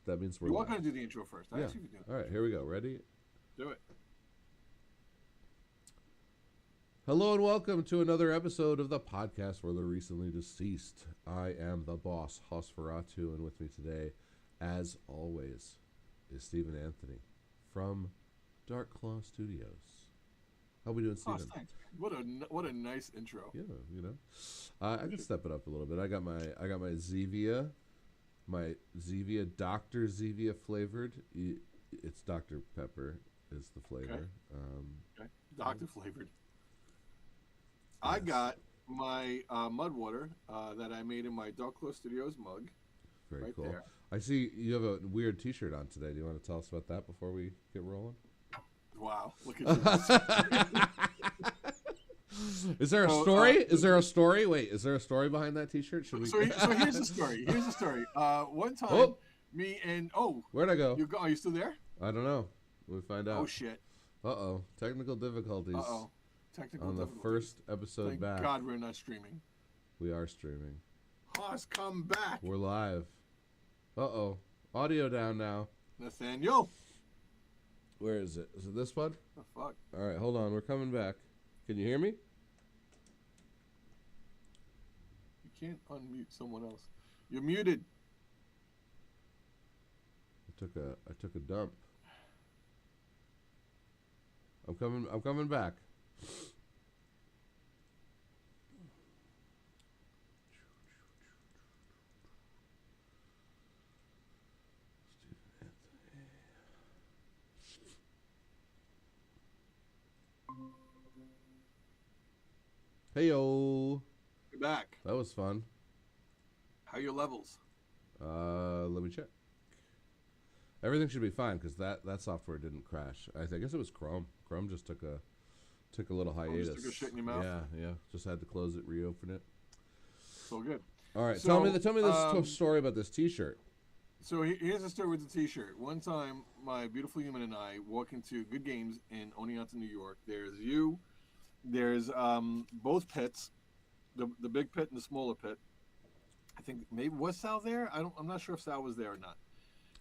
that means we're You are live. going to do the intro first. I asked you to do it. All right, here we go. Ready? Do it. Hello and welcome to another episode of the podcast for the recently deceased. I am the boss, Hosferatu, and with me today, as always, is Stephen Anthony from Dark Claw Studios. How we doing, Stephen? Oh, thanks. What a nice intro. Yeah, you know, I can step it up a little bit. I got my Zevia, Dr. Zevia flavored. It's Dr. Pepper is the flavor. Okay. Dr. flavored. I got my mud water that I made in my Dark Claw Studios mug. Very right cool. there. I see you have a weird T-shirt on today. Do you want to tell us about that before we get rolling? Wow, look at you. Is there a story? Is there a story? Wait, is there a story behind that T-shirt? Should we? So here's the story. One time, me and where'd I go? Are you still there? I don't know. We'll find out. Oh shit. Technical difficulties. Technical on the difficulties. first episode Thank back. God we're not streaming. We are streaming. Haas, come back. We're live. Audio down now. Nathaniel. Where is it? Is it this one? The fuck? All right, hold on. We're coming back. Can you hear me? You can't unmute someone else. You're muted. I took a dump. I'm coming back. Heyo. You're back. That was fun. How are your levels? Let me check. Everything should be fine because that software didn't crash. I guess it was Chrome. Chrome just took a little hiatus. Just took a shit in your mouth? Yeah. Just had to close it, reopen it. So good. All right, So, tell me this story about this T-shirt. So here's the story with the T-shirt. One time, my beautiful human and I walk into Good Games in Oneonta, New York. There's you. There's both pits, the big pit and the smaller pit. I think maybe was Sal there. I'm not sure if Sal was there or not.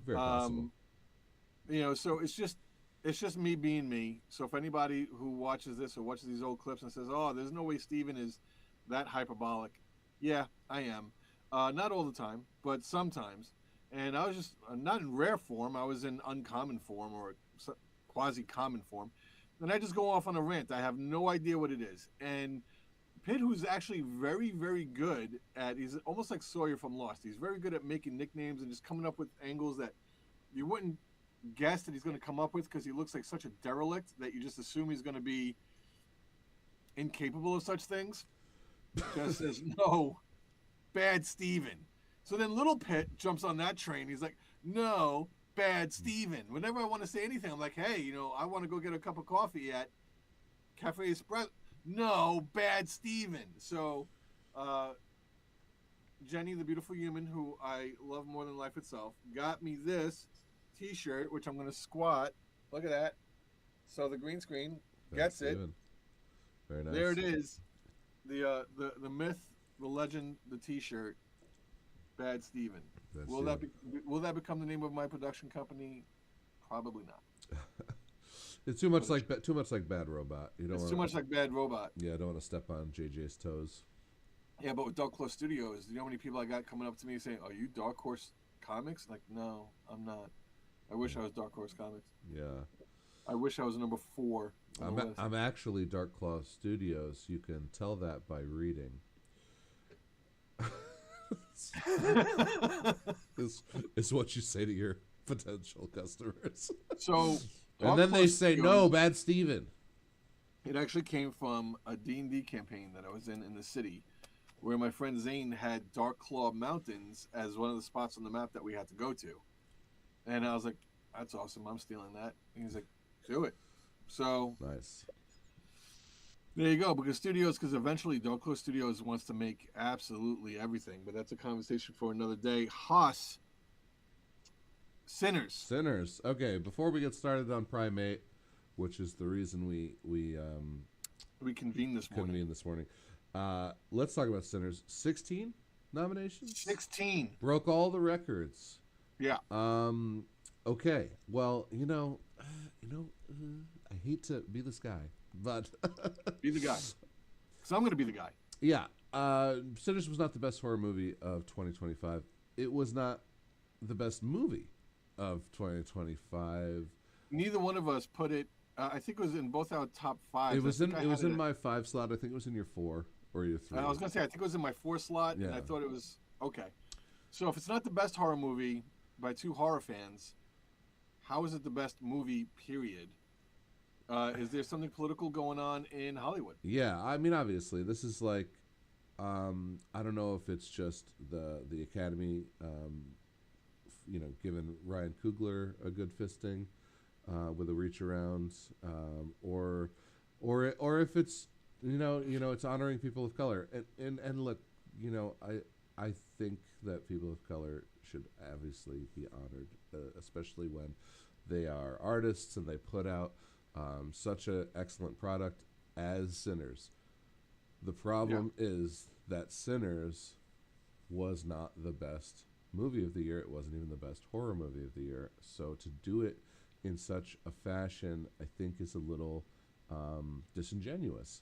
Very possible. So it's just me being me. So if anybody who watches this or watches these old clips and says, "Oh, there's no way Steven is that hyperbolic," yeah, I am. Not all the time, but sometimes. And I was just not in rare form. I was in uncommon form or quasi-common form. And I just go off on a rant. I have no idea what it is. And Pitt, who's actually very, very good at, he's almost like Sawyer from Lost. He's very good at making nicknames and just coming up with angles that you wouldn't guess that he's going to come up with because he looks like such a derelict that you just assume he's going to be incapable of such things. Just says, no, bad Steven. So then Little Pitt jumps on that train. He's like, no, bad Steven. Whenever I want to say anything, I'm like, hey, I want to go get a cup of coffee at Cafe Espresso. No, bad Steven. So Jenny, the beautiful human who I love more than life itself, got me this T-shirt, which I'm going to squat. Look at that. So the green screen gets it. Very nice. There it is. The myth, the legend, the T-shirt. Bad Steven. Will that become the name of my production company? Probably not. It's too much like Bad Robot. Too much like Bad Robot. Yeah, I don't want to step on JJ's toes. Yeah, but with Dark Claw Studios, do you know how many people I got coming up to me saying, "Are you Dark Horse Comics?" Like, no, I'm not. I wish I was Dark Horse Comics. Yeah. I wish I was number 4. I'm actually Dark Claw Studios. You can tell that by reading. is what you say to your potential customers. So, and then they say, "No, bad Steven." It actually came from a D&D campaign that I was in the city, where my friend Zane had Dark Claw Mountains as one of the spots on the map that we had to go to, and I was like, "That's awesome! I'm stealing that." And he's like, "Do it." So nice. There you go, because eventually Dark Claw Studios wants to make absolutely everything, but that's a conversation for another day. Haas, Sinners. Okay, before we get started on Primate, which is the reason we convened this morning. Let's talk about Sinners. 16 nominations? 16. Broke all the records. Yeah, Um, okay. Well, I hate to be this guy, but be the guy. Because I'm going to be the guy. yeah, Sinners was not the best horror movie of 2025. It was not the best movie of 2025. Neither one of us put it. I think it was in both our top It fives. I was think in I it had was in it. my five slot. I think it was in your four or your I three. was going to say I think it was in my four slot, and I Yeah. thought it was okay. So if it's not the best horror movie by two horror fans, how is it the best movie? Period. Is there something political going on in Hollywood? Yeah, I mean, obviously, this is like, I don't know if it's just the Academy, giving Ryan Coogler a good fisting with a reach around, or if it's it's honoring people of color, and look, I think that people of color should obviously be honored, especially when they are artists and they put out such an excellent product as Sinners. The Yeah, problem is that Sinners was not the best movie of the year. It wasn't even the best horror movie of the year. So to do it in such a fashion, I think, is a little disingenuous.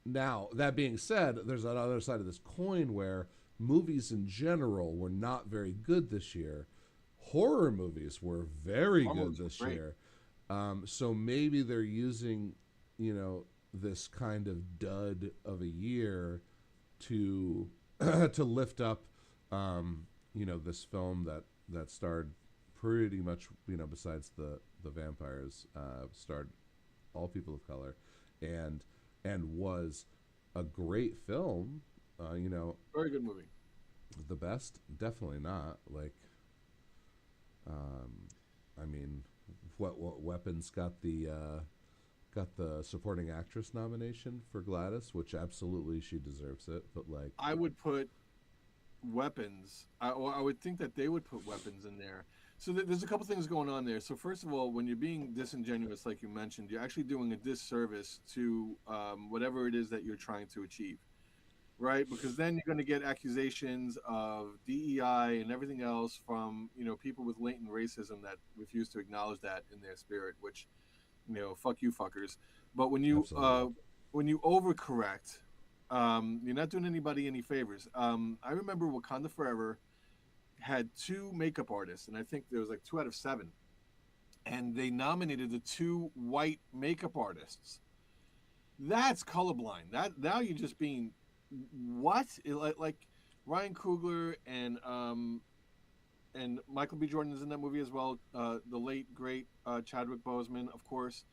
Now, that being said, there's another side of this coin where movies in general were not very good this year. Horror movies were very horror good movies were this great. year. So maybe they're using, this kind of dud of a year to to lift up, this film that starred pretty much, besides the vampires, starred all people of color, and was a great film. Very good movie. The best, definitely not. Like, um, I mean, what weapons got the supporting actress nomination for Gladys, which absolutely she deserves it. But like, I would put weapons. I would think that they would put weapons in there. So there's a couple things going on there. So first of all, when you're being disingenuous, like you mentioned, you're actually doing a disservice to whatever it is that you're trying to achieve, right? Because then you're going to get accusations of DEI and everything else from people with latent racism that refuse to acknowledge that in their spirit. Which fuck you fuckers. But absolutely. when you overcorrect, you're not doing anybody any favors. I remember Wakanda Forever had two makeup artists, and I think there was like 2 out of 7, and they nominated the two white makeup artists. That's colorblind. That now you're just being what? Like Ryan Coogler and Michael B. Jordan is in that movie as well. The late great Chadwick Boseman, of course.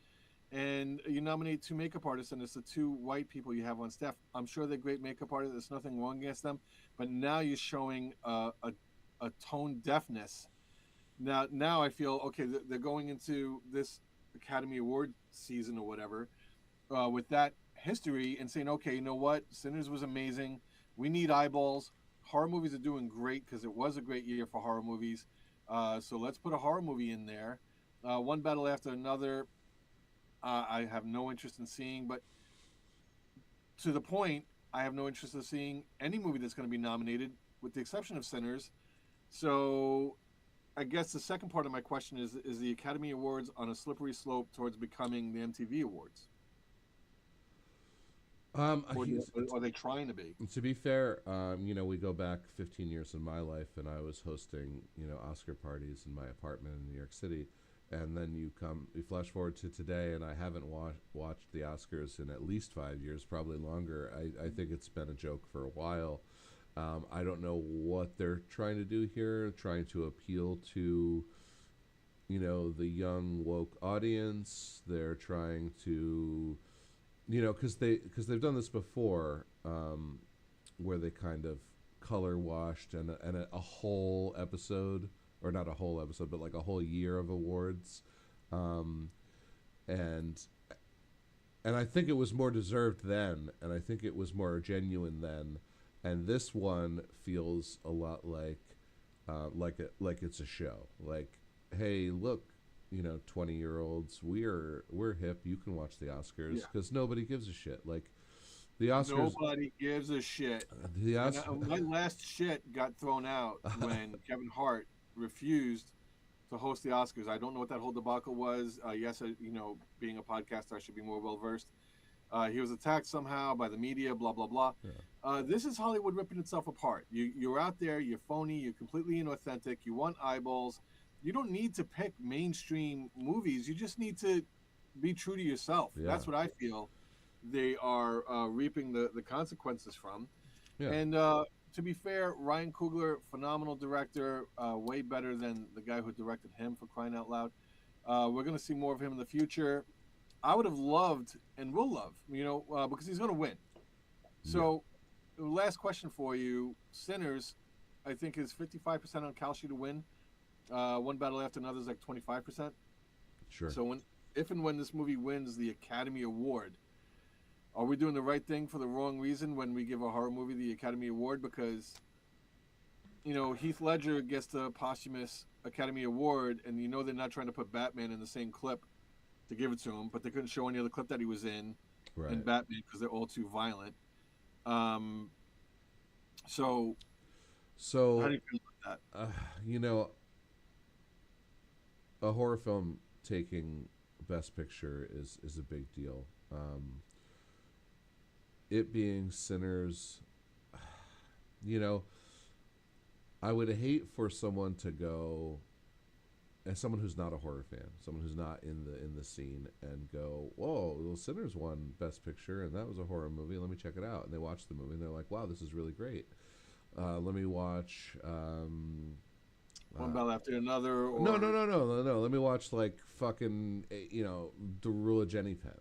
And you nominate two makeup artists, and it's the two white people you have on staff. I'm sure they're great makeup artists. There's nothing wrong against them, but now you're showing a tone deafness. Now I feel okay. They're going into this Academy Award season or whatever with that history and saying, okay, you know what, Sinners was amazing. We need eyeballs. Horror movies are doing great because it was a great year for horror movies. So let's put a horror movie in there. One battle after another I have no interest in seeing, but to the point, I have no interest in seeing any movie that's going to be nominated, with the exception of Sinners. So, I guess the second part of my question is the Academy Awards on a slippery slope towards becoming the MTV Awards, or are they trying to be? To be fair, we go back 15 years in my life, and I was hosting, Oscar parties in my apartment in New York City, and then you flash forward to today, and I haven't watched the Oscars in at least 5 years, probably longer. I think it's been a joke for a while. I don't know what they're trying to do here, trying to appeal to, the young woke audience. They're trying to, because they've done this before, where they kind of color washed and a whole episode, or not a whole episode, but like a whole year of awards, um, and and I think it was more deserved then, and I think it was more genuine then, and this one feels a lot like it's a show. Like, hey, look, 20-year-olds, we're hip. You can watch the Oscars Yeah, because nobody gives a shit. Like the Oscars, nobody gives a shit. the And Oscars. my last shit got thrown out when Kevin Hart refused to host the Oscars. I don't know what that whole debacle was. Yes, being a podcaster, I should be more well versed. He was attacked somehow by the media. Blah blah blah. Yeah. This is Hollywood ripping itself apart. You're out there. You're phony. You're completely inauthentic. You want eyeballs. You don't need to pick mainstream movies. You just need to be true to yourself. Yeah. That's what I feel they are reaping the consequences from. Yeah. And to be fair, Ryan Coogler, phenomenal director, way better than the guy who directed him, for crying out loud. We're going to see more of him in the future. I would have loved and will love, because he's going to win. So, last question for you: Sinners, I think, is 55% on Kalshi to win. One battle after another is like 25%. Sure. So if and when this movie wins the Academy Award, are we doing the right thing for the wrong reason when we give a horror movie the Academy Award? Because, Heath Ledger gets the posthumous Academy Award, and they're not trying to put Batman in the same clip to give it to him, but they couldn't show any other clip that he was in Batman because they're all too violent. So how do you feel about that? A horror film taking Best Picture is a big deal. It being Sinners, I would hate for someone to go, as someone who's not a horror fan, someone who's not in the scene, and go, whoa, well, Sinners won Best Picture, and that was a horror movie. Let me check it out. And they watch the movie, and they're like, wow, this is really great. Let me watch. One battle after another. Or... No. Let me watch like fucking, The Rule of Jenny Pen,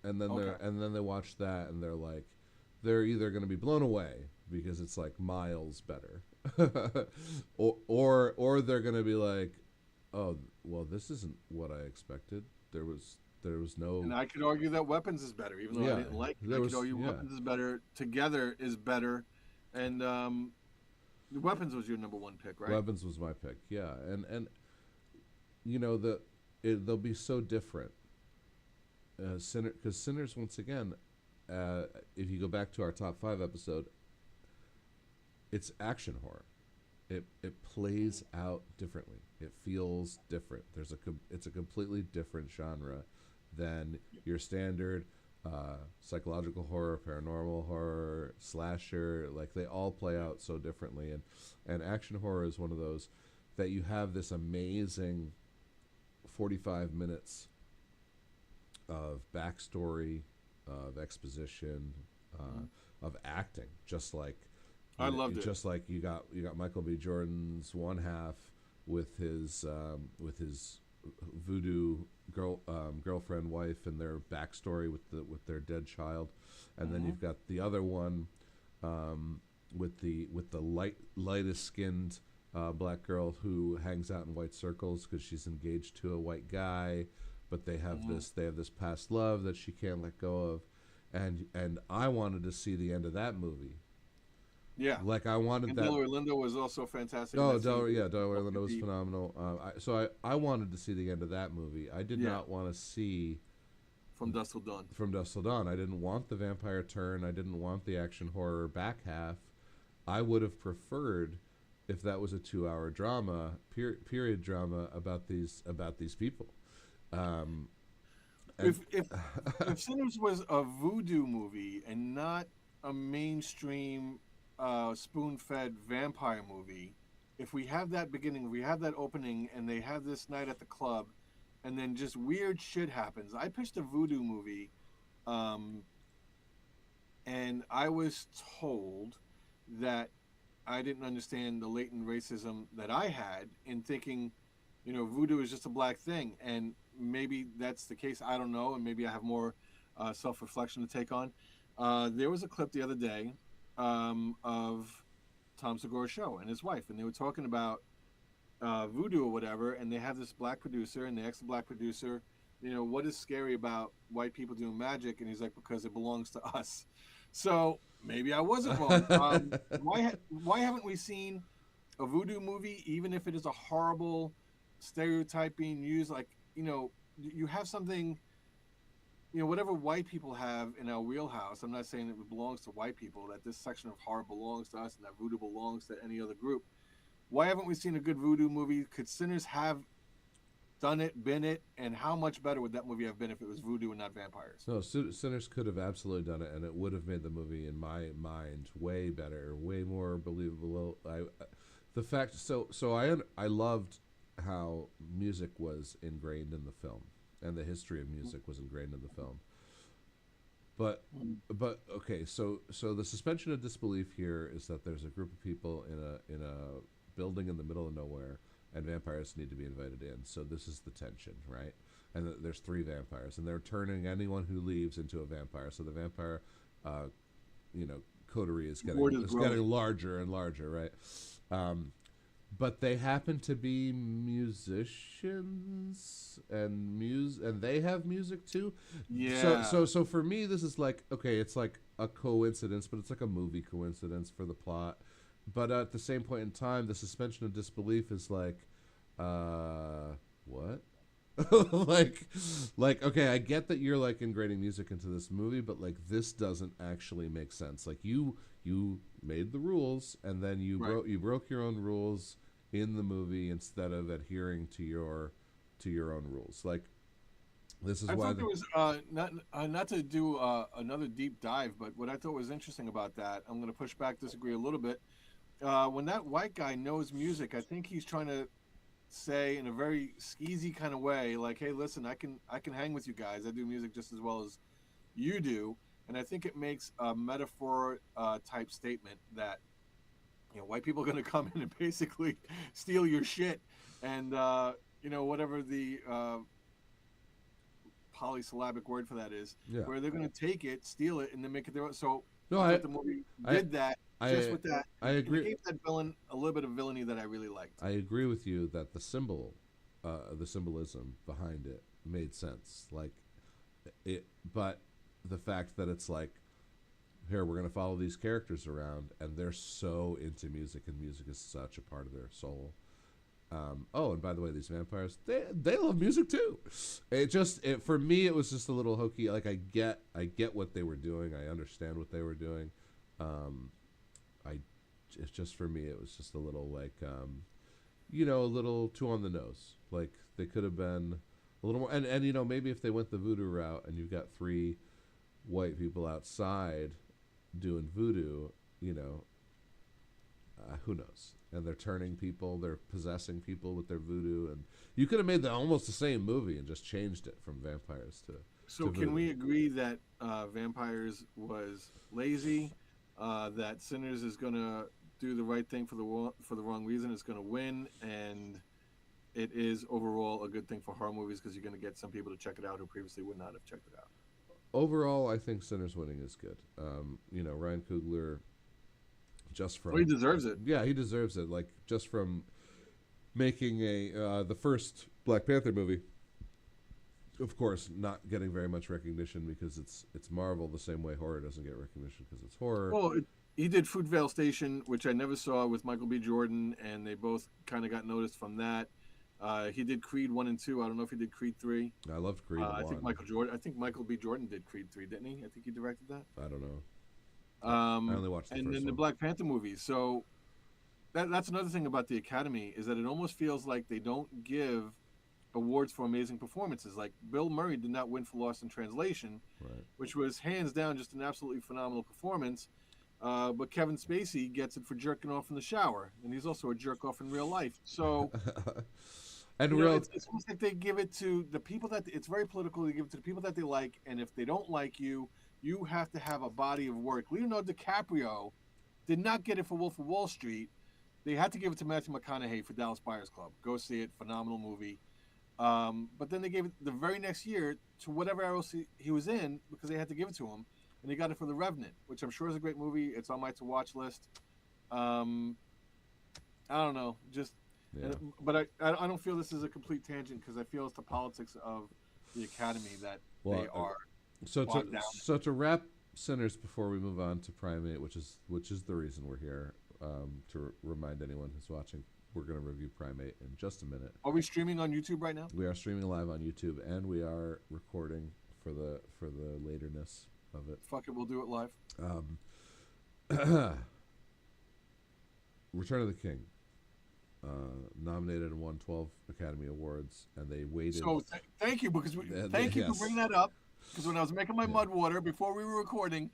and then they watch that, and they're either going to be blown away because it's like miles better, or they're going to be like, oh, well, this isn't what I expected. There was no. And I could argue that Weapons is better, even though I didn't like it. I could argue Weapons is better. Together is better, and Weapons was your number one pick, right? Weapons was my pick, yeah, and they'll be so different. Because Sinners, once again, if you go back to our top 5 episode, it's action horror. It plays out differently. It feels different. It's a completely different genre than your standard psychological horror, paranormal horror, slasher. Like, they all play out so differently, and action horror is one of those that you have this amazing 45 minutes of backstory, of exposition, of acting, just like I loved it. Just like you got Michael B. Jordan's one half with his voodoo girlfriend, wife, and their backstory with their dead child, and then you've got the other one with the lightest skinned black girl who hangs out in white circles because she's engaged to a white guy, but they have this past love that she can't let go of, and I wanted to see the end of that movie. Yeah, like I wanted and that. Delroy Lindo was also fantastic. Oh, Delroy Lindo was phenomenal. I wanted to see the end of that movie. I did not want to see From Dusk Till Dawn. From Dusk Till Dawn. I didn't want the vampire turn. I didn't want the action horror back half. I would have preferred if that was a 2-hour drama, period drama about these people. If Sinners was a voodoo movie and not a mainstream spoon-fed vampire movie, if we have that beginning, if we have that opening, and they have this night at the club, and then just weird shit happens. I pitched a voodoo movie, and I was told that I didn't understand the latent racism that I had in thinking, voodoo is just a black thing, and maybe that's the case. I don't know, and maybe I have more self-reflection to take on. There was a clip the other day of Tom Segura's show and his wife, and they were talking about voodoo or whatever, and they have this black producer, and they asked the black producer, what is scary about white people doing magic? And he's like, because it belongs to us. So maybe I wasn't wrong. Why haven't we seen a voodoo movie, even if it is a horrible stereotype being used? Like, you have something, whatever white people have in our wheelhouse. I'm not saying that it belongs to white people, that this section of horror belongs to us and that voodoo belongs to any other group. Why haven't we seen a good voodoo movie? Could Sinners have done it, been it, and how much better would that movie have been if it was voodoo and not vampires? No, Sinners could have absolutely done it, and it would have made the movie, in my mind, way better, way more believable. The fact, I loved how music was ingrained in the film, and the history of music was ingrained in the film. But okay, so the suspension of disbelief here is that there's a group of people in a building in the middle of nowhere, and vampires need to be invited in. So this is the tension, right? And there's three vampires, and they're turning anyone who leaves into a vampire. So the vampire, uh, coterie is getting larger and larger, right? Um, but they happen to be musicians and they have music too. So Yeah. so for me, this is like, okay, it's like a coincidence, but it's like a movie coincidence for the plot. But at the same point in time, the suspension of disbelief is like, what? like okay, I get that you're like ingraining music into this movie, but like this doesn't actually make sense. Like you made the rules, and then Right. you broke your own rules in the movie instead of adhering to your own rules. Like this is I why thought there was not to do another deep dive, but what I thought was interesting about that, I'm going to push back, disagree a little bit. When that white guy knows music, I think he's trying to say in a very skeezy kind of way, like, "Hey, listen, I can hang with you guys. I do music just as well as you do," and I think it makes a metaphor type statement that white people are going to come in and basically steal your shit, and whatever the polysyllabic word for that is, yeah. where they're going to take it, steal it, and then make it their own. So No, I thought the movie I did that just I with that, I and it agree. gave that villain a little bit of villainy that I really liked. I agree with you that the symbolism behind it made sense. Like it, but the fact that it's like, here we're going to follow these characters around, and they're so into music, and music is such a part of their soul. Oh, and by the way, these vampires, they love music too. For me, it was just a little hokey. Like I get what they were doing. I understand what they were doing. Um, I it's just, for me, it was just a little like, a little too on the nose. Like they could have been a little more, and maybe if they went the voodoo route, and you've got three white people outside doing voodoo, you know, who knows? And they're turning people, they're possessing people with their voodoo, and you could have made that almost the same movie and just changed it from vampires So to can voodoo. we agree that Vampires was lazy? That Sinners is gonna do the right thing for the wrong reason. It's gonna win, and it is overall a good thing for horror movies because you're gonna get some people to check it out who previously would not have checked it out. Overall, I think Sinners winning is good. Ryan Coogler, just Well, he from, deserves it. yeah, he deserves it. Like just from making the first Black Panther movie, of course, not getting very much recognition because it's Marvel, the same way horror doesn't get recognition because it's horror. Well, he did Fruitvale Station, which I never saw with Michael B. Jordan, and they both kind of got noticed from that. He did Creed 1 and 2. I don't know if he did Creed 3. I loved Creed I think one. Michael B. Jordan did Creed 3, didn't he? I think he directed that. I don't know. I Um, only watched the and first then the one. Black Panther movie. So that's another thing about the Academy is that it almost feels like they don't give awards for amazing performances. Like Bill Murray did not win for Lost in Translation, Right. which was hands down just an absolutely phenomenal performance. But Kevin Spacey gets it for jerking off in the shower, and he's also a jerk off in real life. So and real it's almost like they give it to the people that it's very political. They give it to the people that they like, and if they don't like you, you have to have a body of work. Leonardo DiCaprio did not get it for Wolf of Wall Street. They had to give it to Matthew McConaughey for Dallas Buyers Club. Go see it, phenomenal movie. But then they gave it the very next year to whatever else he was in because they had to give it to him, and he got it for The Revenant, which I'm sure is a great movie. It's on my to watch list. Um, I don't know, just, yeah. but I don't feel this is a complete tangent because I feel it's the politics of the Academy that Well, they are so bogged down. to wrap Sinners before we move on to Primate, which is the reason we're here, to remind anyone who's watching, we're going to review Primate in just a minute. Are we streaming on YouTube right now? We are streaming live on YouTube, and we are recording for the laterness of it. Fuck it, we'll do it live. Return of the King. nominated and won 12 Academy Awards, and they waited. So thank you, because thank you for bringing that up. Because when I was making my mud water before we were recording,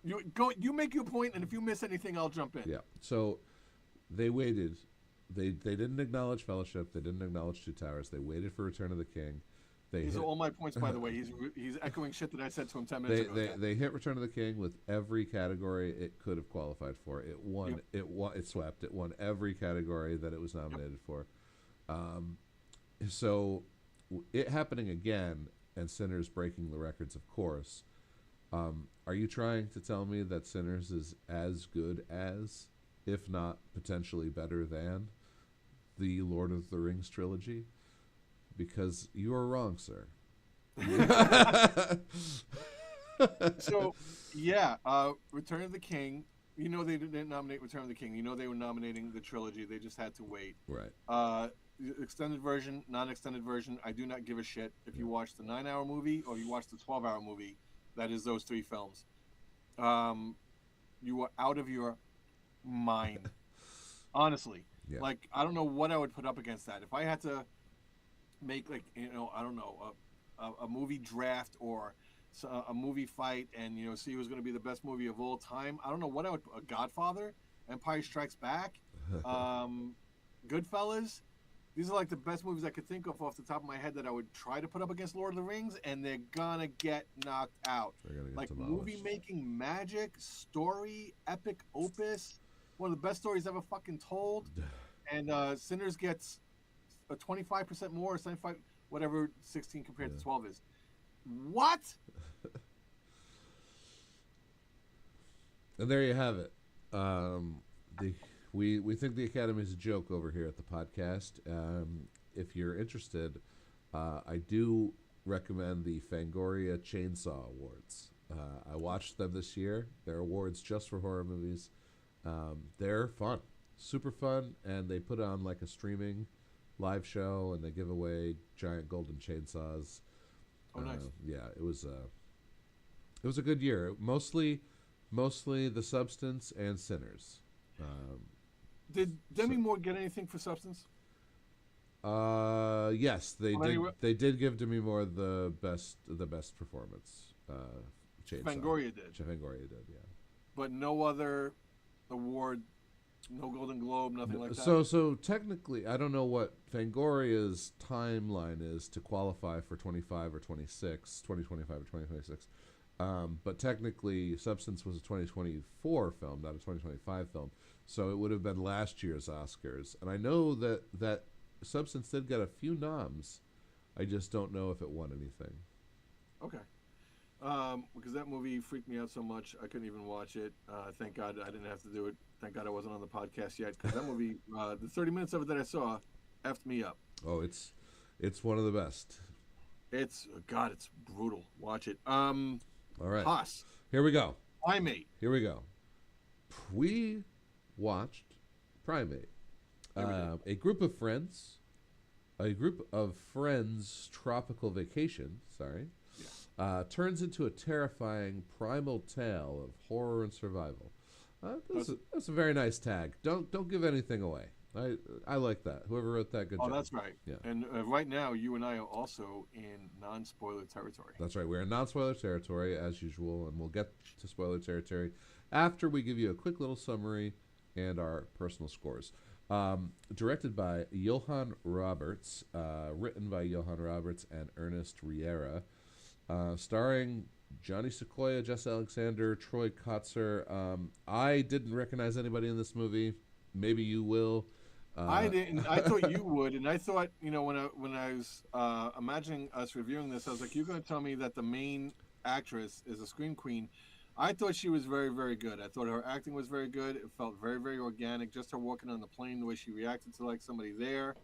you make your point, and if you miss anything, I'll jump in. Yeah. So they waited. They didn't acknowledge Fellowship. They didn't acknowledge Two Towers. They waited for Return of the King. These are all my points, by the way. He's echoing shit that I said to him 10 minutes ago. They hit Return of the King with every category it could have qualified for. It won. Yep. It swept. It won every category that it was nominated for. So it happening again, and Sinners breaking the records, of course. Are you trying to tell me that Sinners is as good as, if not potentially better than, the Lord of the Rings trilogy? Because you are wrong, sir. So, yeah, Return of the King. You know they didn't nominate Return of the King. You know they were nominating the trilogy. They just had to wait. Right. Extended version, non-extended version, I do not give a shit if you watch the 9-hour movie or you watch the 12-hour movie. That is those 3 films. You are out of your mind. Honestly. Yeah. Like, I don't know what I would put up against that. If I had to make, like, you know, I don't know, a movie draft or a movie fight and, you know, see who's going to be the best movie of all time, I don't know what I would put. A Godfather, Empire Strikes Back, Goodfellas. These are like the best movies I could think of off the top of my head that I would try to put up against Lord of the Rings, and they're gonna get knocked out. Like movie making magic, story, epic opus, one of the best stories ever fucking told. And Sinners gets a 25% more, or 75, whatever 16 compared to 12 is. What? And there you have it. We think the Academy is a joke over here at the podcast. If you're interested, I do recommend the Fangoria Chainsaw Awards. I watched them this year. They're awards just for horror movies. They're fun, super fun, and they put on like a streaming live show, and they give away giant golden chainsaws. Oh, nice. Yeah, it was a good year. Mostly The Substance and Sinners. Did Demi Moore get anything for Substance? Yes, they did. Anyway, they did give Demi Moore the best performance. Fangoria did. Fangoria did, yeah. But no other award, no Golden Globe, nothing like that. So technically, I don't know what Fangoria's timeline is to qualify for 2025 or 2026. But technically, Substance was a 2024 film, not a 2025 film. So it would have been last year's Oscars. And I know that Substance did get a few noms. I just don't know if it won anything. Okay. Because that movie freaked me out so much, I couldn't even watch it. Thank God I didn't have to do it. Thank God I wasn't on the podcast yet. Because that movie, the 30 minutes of it that I saw, effed me up. Oh, it's one of the best. It's brutal. Watch it. All right. Haas. Here we go. PRIMATE. Here we go. We watched PRIMATE. A group of friends tropical vacation, turns into a terrifying primal tale of horror and survival. That's a very nice tag. Don't give anything away. I like that. Whoever wrote that, good job. Oh, that's right. Yeah. And right now, you and I are also in non-spoiler territory. That's right. We're in non-spoiler territory, as usual, and we'll get to spoiler territory after we give you a quick little summary and our personal scores. Directed by Johan Roberts, written by Johan Roberts and Ernest Riera, starring Johnny Sequoia, Jess Alexander, Troy Kotzer. I didn't recognize anybody in this movie. Maybe you will. I didn't. I thought you would, and I thought, you know, when I was imagining us reviewing this, I was like, you're going to tell me that the main actress is a scream queen. I thought she was very, very good. I thought her acting was very good. It felt very, very organic. Just her walking on the plane, the way she reacted to like somebody there,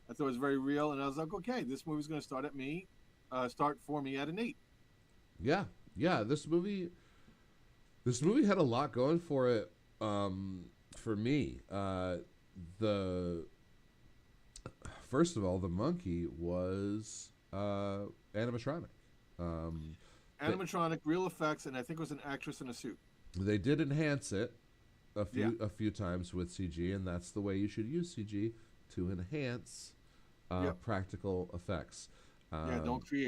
I thought it was very real. And I was like, okay, this movie's going to start for me at an 8. Yeah. This movie had a lot going for it. For me, first of all, the monkey was animatronic. Animatronic, real effects, and I think it was an actress in a suit. They did enhance it Yeah. a few times with CG, and that's the way you should use CG to enhance Yep. practical effects. Yeah. Um,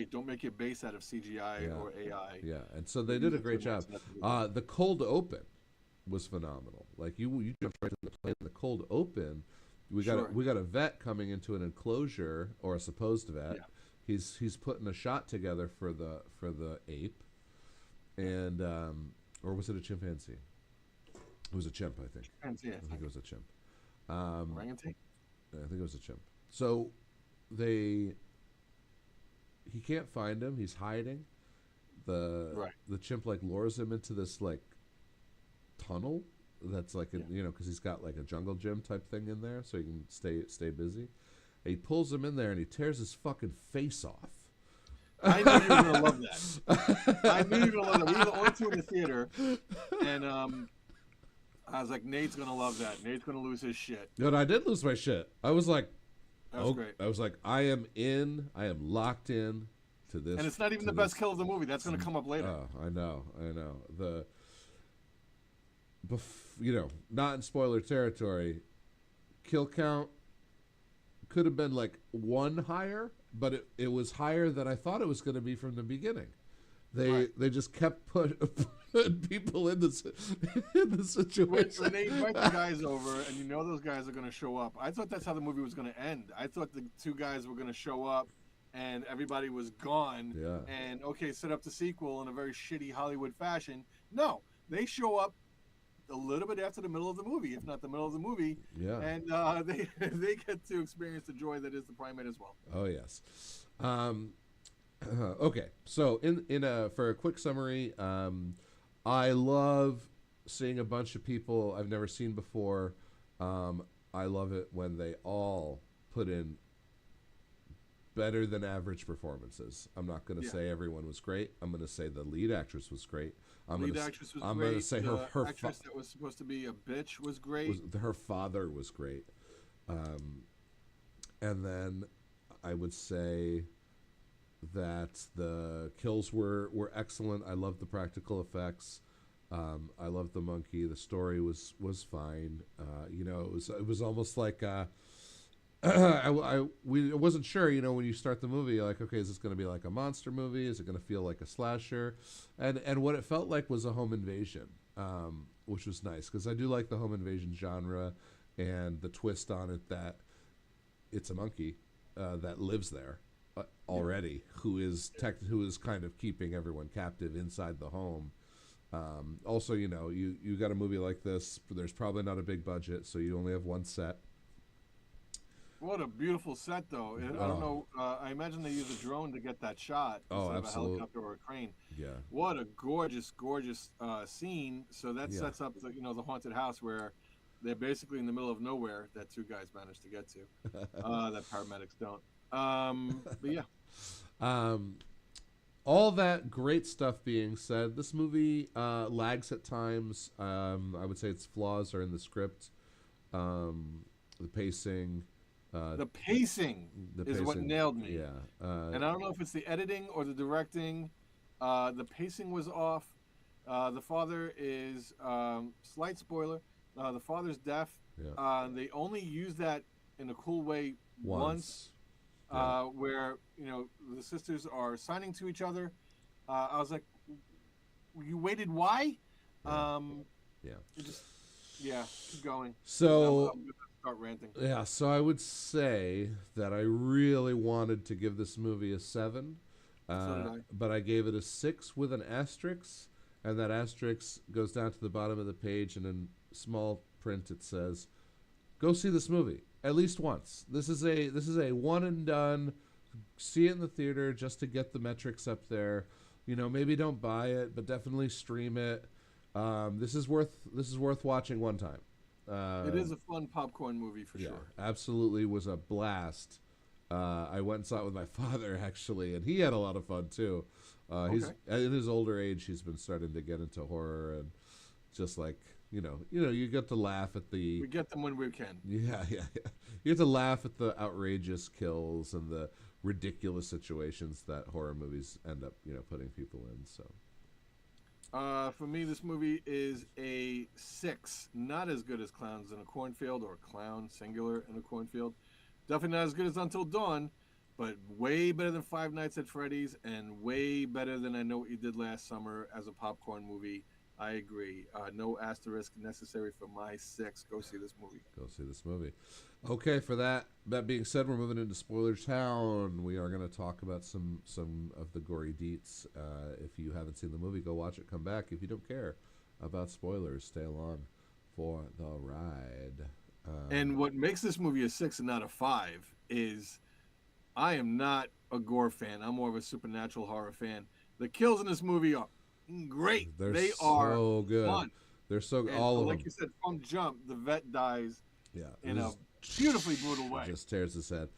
Don't make your base out of CGI yeah, or AI. yeah, and so But they did use a it to great job. enhance, and that's a good thing. The cold open was phenomenal. Like you jumped right to the plane. The cold open, Sure. we got a vet coming into an enclosure, or a supposed vet. Yeah. He's putting a shot together for the ape, Yeah. and or was it a chimpanzee? It was a chimp, I think. Chimpanzee, I I think think. it was a chimp. Um, Orangutan. I think it was a chimp. So they he can't find him. He's hiding. Right. The chimp like lures him into this like tunnel that's like Yeah. because he's got like a jungle gym type thing in there, so he can stay busy. And he pulls him in there and he tears his fucking face off. I knew you were gonna love that. I knew you were gonna love that. We were the only two in the theater, and I was like, Nate's gonna love that. Nate's gonna lose his shit. And I did lose my shit. I was like, That was great. I was like, I am in. I am locked in to this. And it's not even to the best this. kill of the movie. That's gonna come up later. Oh, I know. Not in spoiler territory. Kill count could have been like one higher, but it was higher than I thought it was going to be from the beginning. They just kept putting people in the situation. When they invite the guys over, and you know those guys are going to show up, I thought that's how the movie was going to end. I thought the two guys were going to show up, and everybody was gone. Yeah. And okay, set up the sequel in a very shitty Hollywood fashion. No, they show up a little bit after the middle of the movie, if not the middle of the movie. Yeah. And they get to experience the joy that is the Primate as well. Oh yes. Okay, so for a quick summary, I love seeing a bunch of people I've never seen before. I love it when they all put in better than average performances. I'm not going to say everyone was great. I'm going to say the lead actress was great. Lead actress was great. I'm going to say her actress that was supposed to be a bitch was great. Her father was great. And then I would say that the kills were excellent. I loved the practical effects. I loved the monkey. The story was fine. It was almost like I wasn't sure. When you start the movie, you're like, okay, is this going to be like a monster movie? Is it going to feel like a slasher? And what it felt like was a home invasion, which was nice because I do like the home invasion genre and the twist on it that it's a monkey that lives there already, who is kind of keeping everyone captive inside the home. Also, you got a movie like this. There's probably not a big budget, so you only have one set. What a beautiful set, though. I don't know. I imagine they use a drone to get that shot instead of a helicopter or a crane. Yeah. What a gorgeous, gorgeous scene. So that sets up the haunted house where they're basically in the middle of nowhere that two guys managed to get to. That paramedics don't. But yeah. All that great stuff being said, this movie lags at times. I would say its flaws are in the script, the pacing. The pacing is what nailed me. Yeah. And I don't know if it's the editing or the directing. The pacing was off. The father is, slight spoiler, the father's deaf. Yeah. They only use that in a cool way once. Where the sisters are signing to each other. I was like, you waited? Why? Keep going. So I'm gonna start ranting. Yeah, so I would say that I really wanted to give this movie a 7, So did I. but I gave it a 6 with an asterisk, and that asterisk goes down to the bottom of the page, and in small print it says, "Go see this movie at least once. This is a one and done. See it in the theater just to get the metrics up there. Maybe don't buy it, but definitely stream it. This is worth watching one time." It is a fun popcorn movie for sure. Absolutely was a blast. I went and saw it with my father actually, and he had a lot of fun too. He's in his older age. He's been starting to get into horror, and just like you get to laugh at the. We get them when we can. Yeah. You get to laugh at the outrageous kills and the ridiculous situations that horror movies end up putting people in. So. For me, this movie is a 6. Not as good as Clowns in a Cornfield or Clown singular in a Cornfield. Definitely not as good as Until Dawn, but way better than Five Nights at Freddy's and way better than I Know What You Did Last Summer as a popcorn movie. I agree. No asterisk necessary for my 6. Go see this movie. Go see this movie. Okay, for that being said, we're moving into Spoiler Town. We are going to talk about some of the gory deets. If you haven't seen the movie, go watch it. Come back. If you don't care about spoilers, stay along for the ride. And what makes this movie a 6 and not a 5 is I am not a gore fan. I'm more of a supernatural horror fan. The kills in this movie are great. They are so good. fun. They're so And all of like them. you said, from jump, the vet dies Yeah, in a beautifully brutal way. Just tears his head.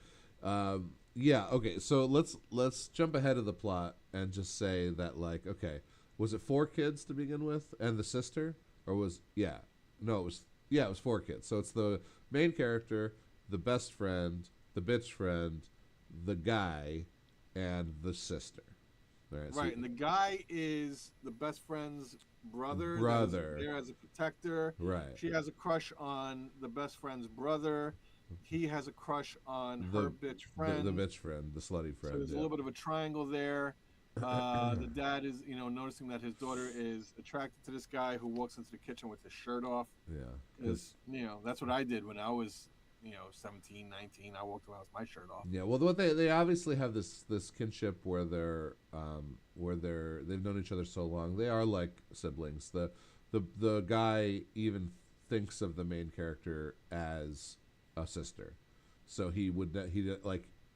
Yeah. Okay. So let's jump ahead of the plot and just say that, like, okay, was it 4 kids to begin with and the sister, or was it was 4 kids. So it's the main character, the best friend, the bitch friend, the guy, and the sister. All right. Right, and the guy is the best friend's brother. Brother. There as a protector. Right. She has a crush on the best friend's brother. He has a crush on her bitch friend. The bitch friend, the slutty friend. So there's a little bit of a triangle there. The dad is, noticing that his daughter is attracted to this guy who walks into the kitchen with his shirt off. Yeah. Because, that's what I did when I was 17, 19. I walked around with my shirt off. Yeah, well, what they obviously have this kinship where they've known each other so long. They are like siblings. The guy even thinks of the main character as a sister, so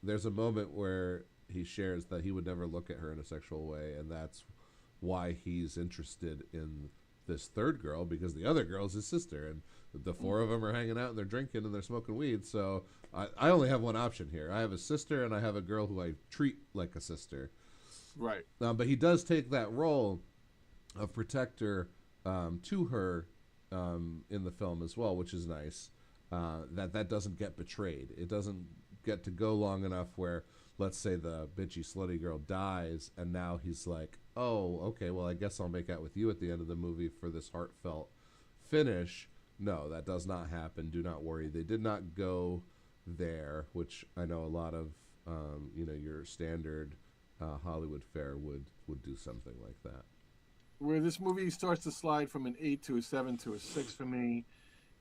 there's a moment where he shares that he would never look at her in a sexual way, and that's why he's interested in this third girl, because the other girl's his sister, and the 4 of them are hanging out and they're drinking and they're smoking weed. So I only have one option here. I have a sister and I have a girl who I treat like a sister. Right. But he does take that role of protector to her in the film as well, which is nice. That doesn't get betrayed. It doesn't get to go long enough where, let's say, the bitchy slutty girl dies and now he's like, oh, okay, well, I guess I'll make out with you at the end of the movie for this heartfelt finish. No, that does not happen. Do not worry. They did not go there, which I know a lot of your standard Hollywood fare would do something like that. Where this movie starts to slide from an 8 to a 7 to a 6 for me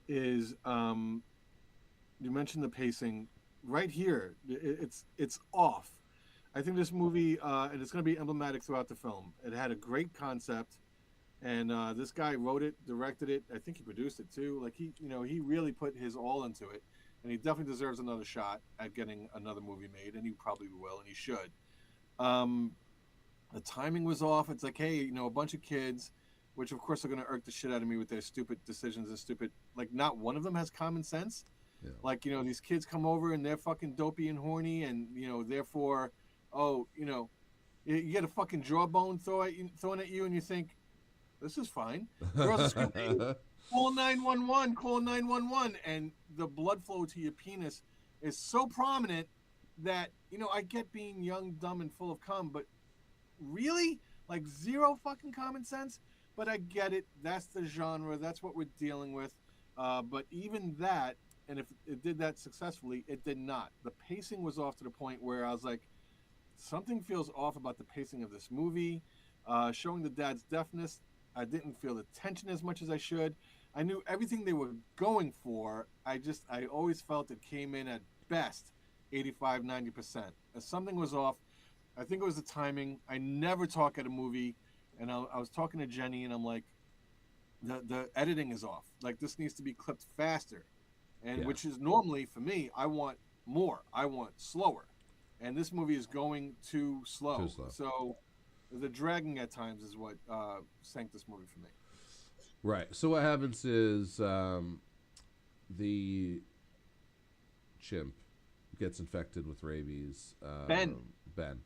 is you mentioned the pacing. Right here, it's off. I think this movie, and it's going to be emblematic throughout the film. It had a great concept, and this guy wrote it, directed it. I think he produced it too. Like he really put his all into it, and he definitely deserves another shot at getting another movie made, and he probably will, and he should. The timing was off. It's like, hey, a bunch of kids, which of course are going to irk the shit out of me with their stupid decisions and stupid. Like, not one of them has common sense. Yeah. Like, these kids come over and they're fucking dopey and horny, and therefore, you get a fucking jawbone thrown at you, and you think, this is fine. Girls are screaming, call 911, call 911, and the blood flow to your penis is so prominent that I get being young, dumb, and full of cum, but really, like, zero fucking common sense. But I get it. That's the genre. That's what we're dealing with. But even that, and if it did that successfully, it did not. The pacing was off to the point where I was like, something feels off about the pacing of this movie. Showing the dad's deafness, I didn't feel the tension as much as I should. I knew everything they were going for. I always felt it came in at best 85, 90%. Something was off. I think it was the timing. I never talk at a movie, and I was talking to Jenny, and I'm like, the editing is off. Like, this needs to be clipped faster, and which is normally for me. I want more. I want slower, and this movie is going too slow. Too slow. So the dragging at times is what sank this movie for me. Right. So what happens is the chimp gets infected with rabies. Ben.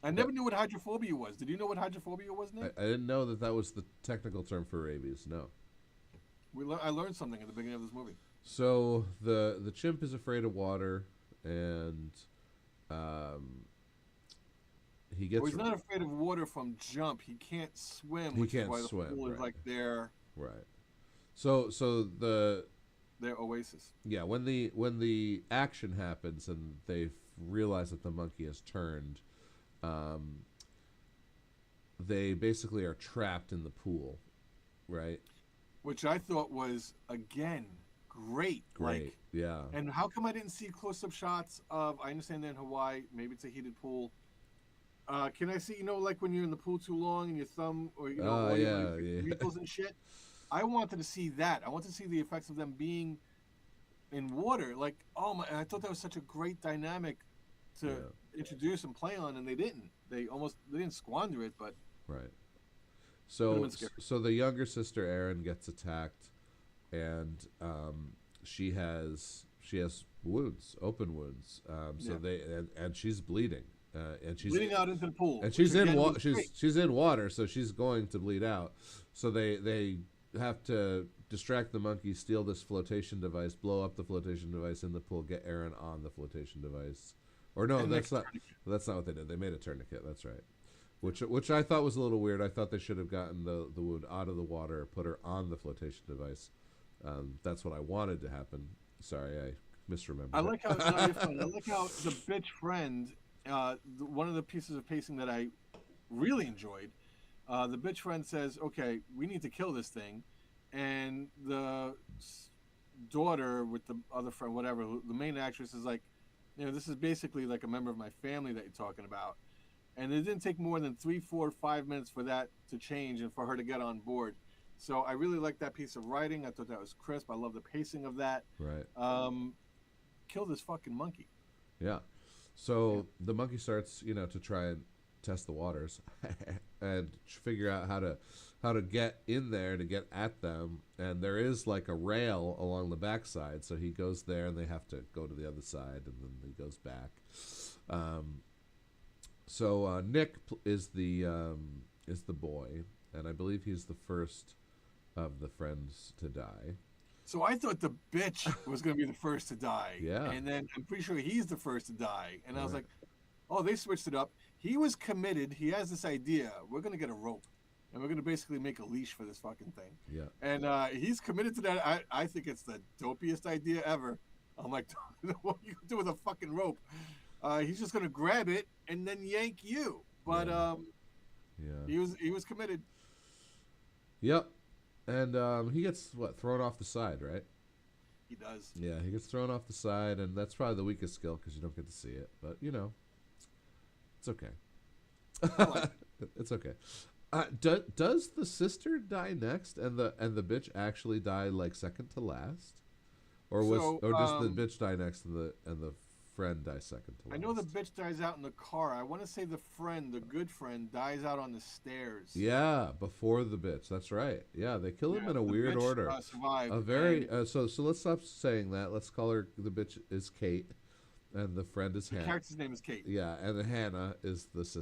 I never knew what hydrophobia was. Did you know what hydrophobia was, Nick? I didn't know that was the technical term for rabies. No. I learned something at the beginning of this movie. So the chimp is afraid of water, and he Well, gets he's not afraid of water from jump. He can't swim, he which is can't why the swim, pool is right? like Right. So the their oasis. yeah, when the action happens and they realize that the monkey has turned, um, they basically are trapped in the pool, right? Which I thought was again great. Great, yeah. And how come I didn't see close-up shots of? I understand they're in Hawaii. Maybe it's a heated pool. Can I see? Like when you're in the pool too long and your thumb, or Oh all your like yeah, yeah, wrinkles and shit. I wanted to see that. I wanted to see the effects of them being in water. Like, oh my! I thought that was such a great dynamic to yeah. introduce and play on, and they didn't. They didn't squander it, but Right. could have So been scary. so the younger sister Erin gets attacked, and she has wounds, open wounds. So Yeah, and she's bleeding, and bleeding out into the pool, and which she's in again was great. she's in water, so she's going to bleed out. So they have to distract the monkey, steal this flotation device, blow up the flotation device in the pool, get Erin on the flotation device. Or no, And that's next not what they did. They made a tourniquet. That's right. Which I thought was a little weird. I thought they should have gotten the wound out of the water, put her on the flotation device. That's what I wanted to happen. Sorry, I misremembered. I like how no, you're fine. I like how the bitch friend. One of the pieces of pacing that I really enjoyed. The bitch friend says, "Okay, we need to kill this thing," and the daughter with the other friend, whatever, the main actress is like, this is basically like a member of my family that you're talking about. And it didn't take more than 3, 4, 5 minutes for that to change and for her to get on board. So I really like that piece of writing. I thought that was crisp. I love the pacing of that. Right. Kill this fucking monkey. Yeah. Yeah. So the monkey starts, to try and test the waters and figure out how to get in there to get at them. And there is like a rail along the backside, so he goes there, and they have to go to the other side, and then he goes back. So Nick is the boy, and I believe he's the first of the friends to die. So I thought the bitch was going to be the first to die. Yeah. And then I'm pretty sure he's the first to die. And I was Right. like, oh, they switched it up. He was committed. He has this idea. We're going to get a rope. And we're going to basically make a leash for this fucking thing. Yeah. And he's committed to that. I think it's the dopiest idea ever. I'm like, what are you going to do with a fucking rope? He's just going to grab it and then yank you. But Yeah. he was committed. Yep. And he gets thrown off the side, right? He does. Yeah, he gets thrown off the side, and that's probably the weakest skill because you don't get to see it. But it's okay. I like it. It's okay. Does the sister die next, and the bitch actually die like second to last, or does the bitch die next, and the friend die second to last? I know the bitch dies out in the car. I want to say the friend, the good friend, dies out on the stairs. Yeah, before the bitch. That's right. Yeah, they kill him in a the weird bitch, order. Survived. A very so let's stop saying that. Let's call her the bitch is Kate, and the friend is The Hannah. character's name is Kate. Yeah, and the Hannah is the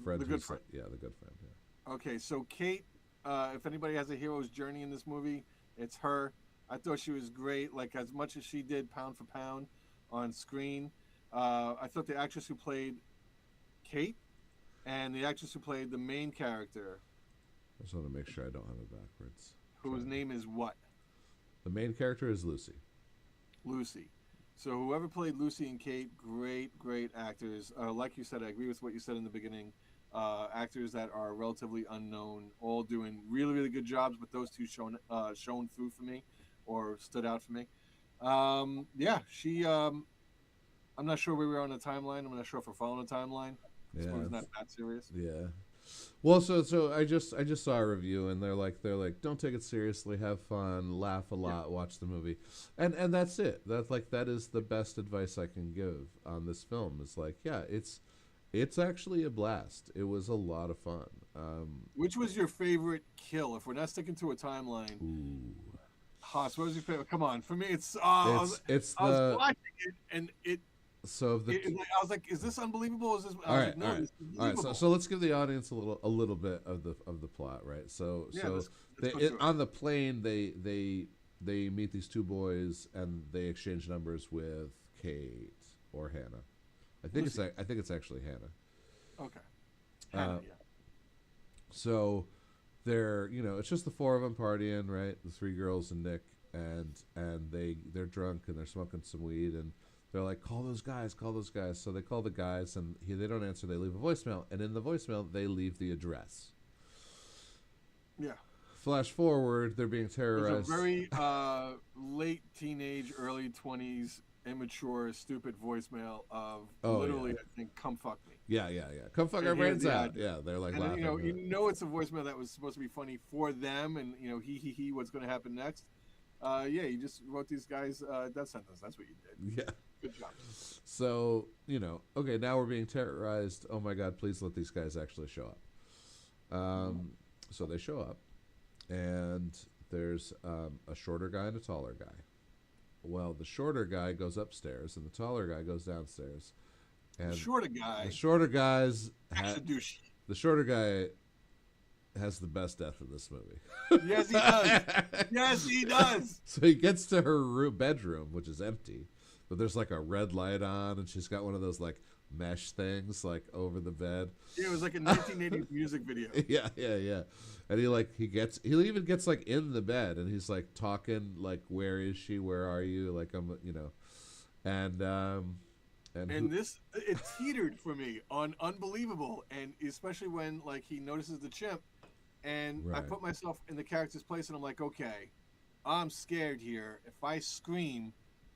friend. The good friend. Yeah, the good friend. Yeah. Okay, so Kate, if anybody has a hero's journey in this movie, it's her. I thought she was great. Like as much as she did pound for pound on screen. I thought the actress who played Kate and the actress who played the main character, I just want to make sure I don't have it backwards. whose name is what? The main character is Lucy. Lucy. So whoever played Lucy and Kate, great actors. Like you said, I agree with what you said in the beginning. Actors that are relatively unknown, all doing really good jobs, but those two shown through for me, or stood out for me. Yeah, she. I'm not sure where we are on the timeline. I'm not sure if we're following the timeline. This Yeah. movie's not that serious. Yeah. Well, so I just saw a review, and they're like don't take it seriously, have fun, laugh a lot, watch the movie, and that's it. That is the best advice I can give on this film. It's like, yeah, it's actually a blast. It was a lot of fun. Which was your favorite kill? If we're not sticking to a timeline, Ooh. Haas, what was your favorite? Come on, for me, it's. It's I was watching it, and so the I was like, "Is this unbelievable?" Is this? all right, no, all right, this is all right. believable. So let's give the audience a little bit of the plot, right? So Yeah, so let's go through it. on the plane they meet these two boys, and they exchange numbers with Kate or Hannah, Lucy. I think it's actually Hannah. Okay. Uh, Hannah. Yeah. so they're, you know, it's just the four of them partying, right? The three girls and Nick, and they're drunk and they're smoking some weed, and they're like, call those guys, call those guys. So they call the guys, and they don't answer. They leave a voicemail, and in the voicemail they leave the address. Yeah. Flash forward, they're being There's a terrorized. very late teenage, early 20s, immature, stupid voicemail of Oh yeah, literally, I think, "Come fuck me." yeah. Come fuck our And here's brains the out. address. Yeah, they're like And then, laughing. it's a voicemail that was supposed to be funny for them, and he, what's going to happen next? Yeah, you just wrote these guys death sentence. That's what you did. Yeah. Good job. So, okay, now we're being terrorized. Oh my God, please let these guys actually show up. So they show up, and there's a shorter guy and a taller guy. Well, the shorter guy goes upstairs, and the taller guy goes downstairs. And The shorter guy, the shorter guys, extra douchey. the shorter guy has the best death in this movie. Yes, he does. Yes, he does. So he gets to her bedroom, which is empty, but there's like a red light on, and she's got one of those like mesh things like over the bed. Yeah, it was like a 1980s music video. Yeah. And he even gets like in the bed, and he's like talking like, where is she? Where are you? Like and this it teetered for me on unbelievable, and especially when like he notices the chimp, and I Right. put myself in the character's place, and I'm like, okay, I'm scared here. If I scream,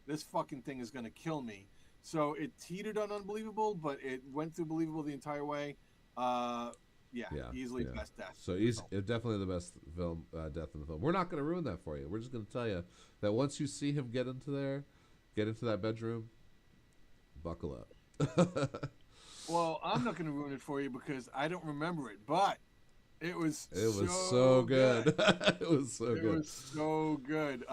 this fucking thing is gonna kill me. So it teetered on unbelievable, but it went through believable the entire way. Yeah, easily best death. So he's definitely the best film death in the film. We're not going to ruin that for you. We're just going to tell you that once you see him get into that bedroom, buckle up. Well, I'm not going to ruin it for you because I don't remember it, but it was so good. It was so good. It was so good.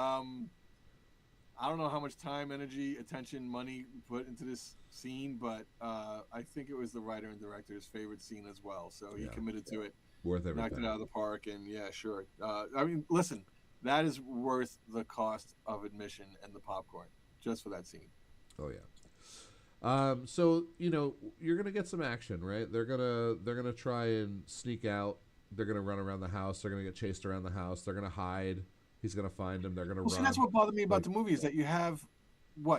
I don't know how much time, energy, attention, money put into this scene, but I think it was the writer and director's favorite scene as well. So he committed to it, Worth everything. knocked it out of the park, and yeah, sure. I mean, listen, that is worth the cost of admission and the popcorn just for that scene. Oh yeah. So you're gonna get some action, right? They're gonna try and sneak out. They're gonna run around the house. They're gonna get chased around the house. They're gonna hide. He's gonna find them. They're gonna run. See, that's what bothered me about the movie is that you have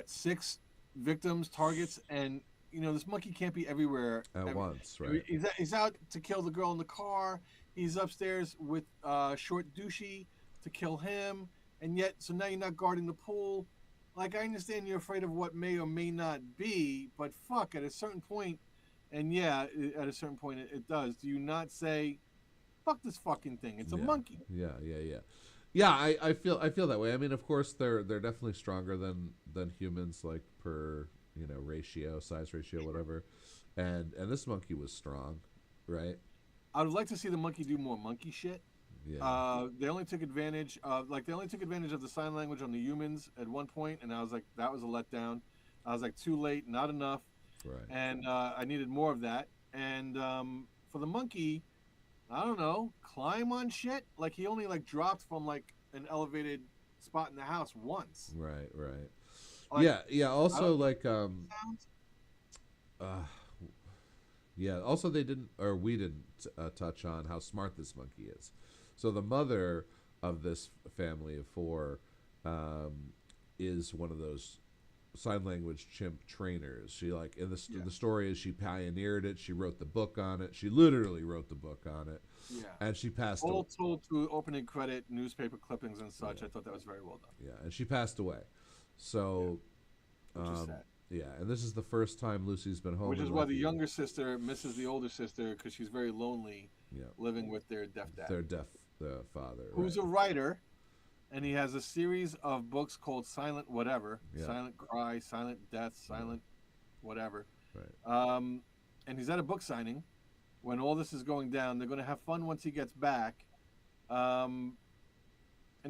6 victims, targets, and this monkey can't be everywhere at once, right? He's out to kill the girl in the car. He's upstairs with short douchey to kill him, and yet so now you're not guarding the pool. Like, I understand you're afraid of what may or may not be, but fuck, at a certain point, and yeah, at a certain point it does. Do you not say, fuck this fucking thing? It's a monkey. Yeah. Yeah, I feel that way. I mean, of course, they're definitely stronger than humans, like per size ratio, whatever. And this monkey was strong, right? I would like to see the monkey do more monkey shit. Yeah. They only took advantage of the sign language on the humans at one point, and I was like, that was a letdown. I was like, too late, not enough. Right. And I needed more of that. And for the monkey, I don't know, climb on shit. Like, he only like dropped from like an elevated spot in the house once. Right. Like, yeah. Also, like, yeah. Also, we didn't touch on how smart this monkey is. So the mother of this family of 4 is one of those sign language chimp trainers. She like in the story is she pioneered it. She wrote the book on it. She literally wrote the book on it. Yeah. And she passed all away. told through opening credit, newspaper clippings and such. I thought that was very well done. Yeah, and she passed away. So, which is sad. Yeah, and this is the first time Lucy's been home. Which is why the younger sister misses the older sister because she's very lonely, living with their deaf dad. Their deaf father, who's a writer, and he has a series of books called Silent Whatever, Silent Cry, Silent Death, Silent Whatever. Right. And he's at a book signing when all this is going down. They're going to have fun once he gets back. And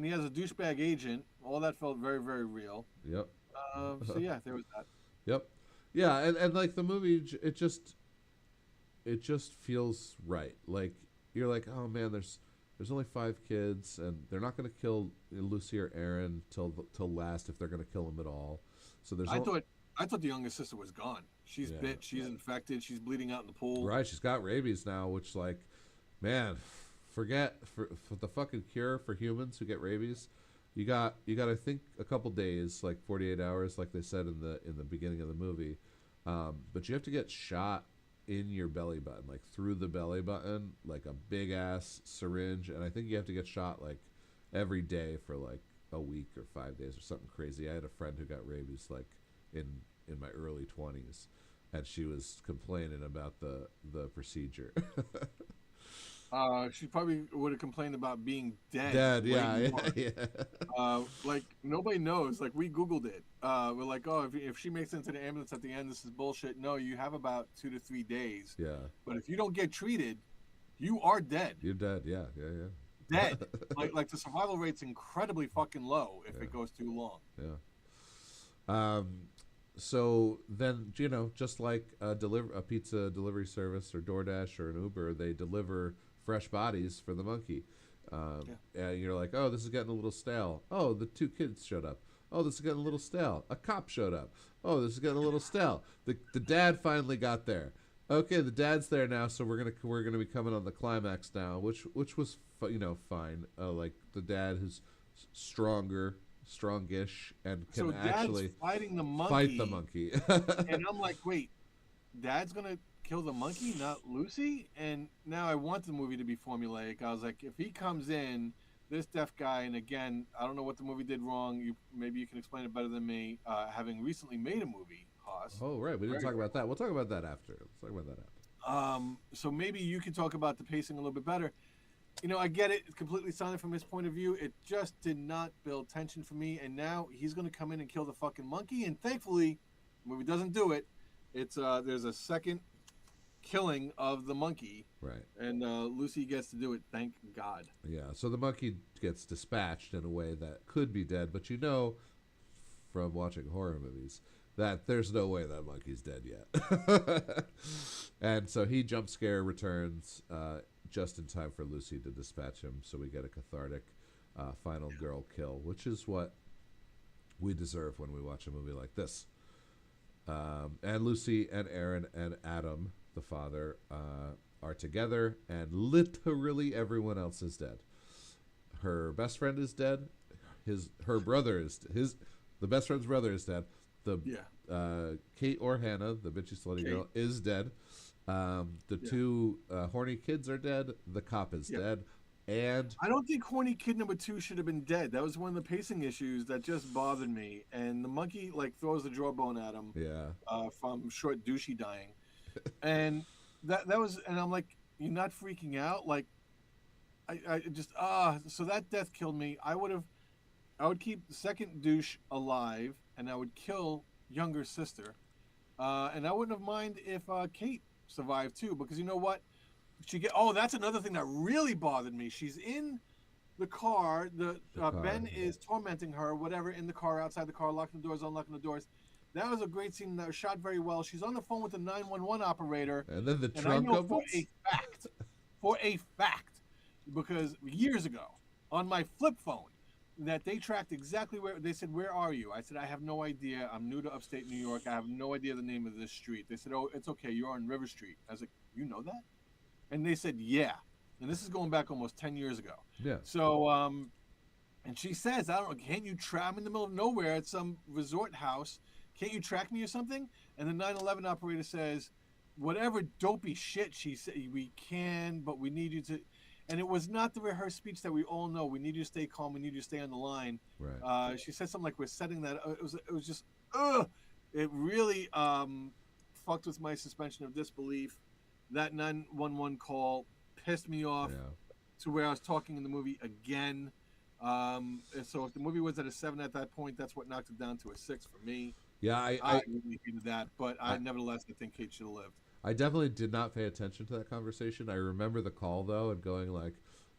he has a douchebag agent. All that felt very, very real. Yep. So yeah, there was that. Yep. Yeah, and like the movie, it just feels right. Like you're like, oh man, there's only 5 kids, and they're not going to kill Lucy or Aaron till last if they're going to kill them at all. So I thought the youngest sister was gone. She's Yeah. bit. She's infected. She's bleeding out in the pool. Right, she's got rabies now, which like, man, for the fucking cure for humans who get rabies. You got I think a couple days, like 48 hours, like they said in the beginning of the movie. But you have to get shot in your belly button, like through the belly button, like a big ass syringe, and I think you have to get shot like every day for like a week or 5 days or something crazy. I had a friend who got rabies like in in my early 20s, and she was complaining about the procedure. She probably would have complained about being dead Dead, way yeah, more. yeah, Like nobody knows. Like we Googled it. We're like, oh, if she makes it into the ambulance at the end, this is bullshit. No, you have about 2 to 3 days. yeah. But if you don't get treated, you are dead. You're dead, yeah, yeah, Dead. Like the survival rate's incredibly fucking low if Yeah. it goes too long. yeah. Um, so then just like a pizza delivery service or DoorDash or an Uber, they deliver fresh bodies for the monkey. And you're like, oh, this is getting a little stale. Oh, the two kids showed up. Oh, this is getting a little stale. A cop showed up. Oh, this is getting a little stale. The dad finally got there. Okay, the dad's there now, so we're gonna be coming on the climax now, which was fine. Like the dad who's stronger, strongish, and can So dad's actually fighting the fight the monkey, monkey. and I'm like, wait, dad's gonna kill the monkey, not Lucy? And now I want the movie to be formulaic. I was like, if he comes in, this deaf guy, and again, I don't know what the movie did wrong. Maybe you can explain it better than me. Having recently made a movie, Haas. Oh, right, we didn't Very talk about that. We'll talk about that after. Let's talk about that after. So maybe you can talk about the pacing a little bit better. I get it. It's completely silent from his point of view. It just did not build tension for me. And now he's going to come in and kill the fucking monkey. And thankfully, the movie doesn't do it. It's there's a second killing of the monkey, Right. and Lucy gets to do it. Thank God. Yeah. So the monkey gets dispatched in a way that could be dead, but from watching horror movies that there's no way that monkey's dead yet. And so he jump scare returns just in time for Lucy to dispatch him, so we get a cathartic final girl kill, which is what we deserve when we watch a movie like this. And Lucy and Aaron and Adam, the father, are together, and literally everyone else is dead. Her best friend is dead. Her brother is the best friend's brother is dead. Kate or Hannah, the bitchy slutty girl, is dead. The two horny kids are dead. The cop is dead. And I don't think horny kid number 2 should have been dead. That was one of the pacing issues that just bothered me. And the monkey throws the jawbone at him. Yeah. From short douchey dying, and that was, and I'm like, you're not freaking out? Like, I just so that death killed me. I would keep the second douche alive, and I would kill younger sister, and I wouldn't have mind if Kate survived too, because you know what? That's another thing that really bothered me. She's in the car. Ben is tormenting her, whatever, in the car, outside the car, locking the doors, unlocking the doors. That was a great scene that was shot very well. She's on the phone with the 911 operator. And then the and trunk I know opens? for a fact, because years ago, on my flip phone, that they tracked exactly where, they said, where are you? I said, I have no idea. I'm new to upstate New York. I have no idea the name of this street. They said, oh, it's okay. You're on River Street. I was like, you know that? And they said, yeah. And this is going back almost 10 years ago. Yeah. So, and she says, I don't know, can't you I'm in the middle of nowhere at some resort house. Can't you track me or something? And the 911 operator says, whatever dopey shit she said, we can, but we need you to. And it was not the rehearsed speech that we all know. We need you to stay calm. We need you to stay on the line. Right. She said something like, we're setting that. It was just, it really fucked with my suspension of disbelief. That 911 call pissed me off to where I was talking in the movie again. So if the movie was at a 7 at that point, that's what knocked it down to a 6 for me. Yeah, I really hated that, but nevertheless, I think Kate should have lived. I definitely did not pay attention to that conversation. I remember the call, though, and going like,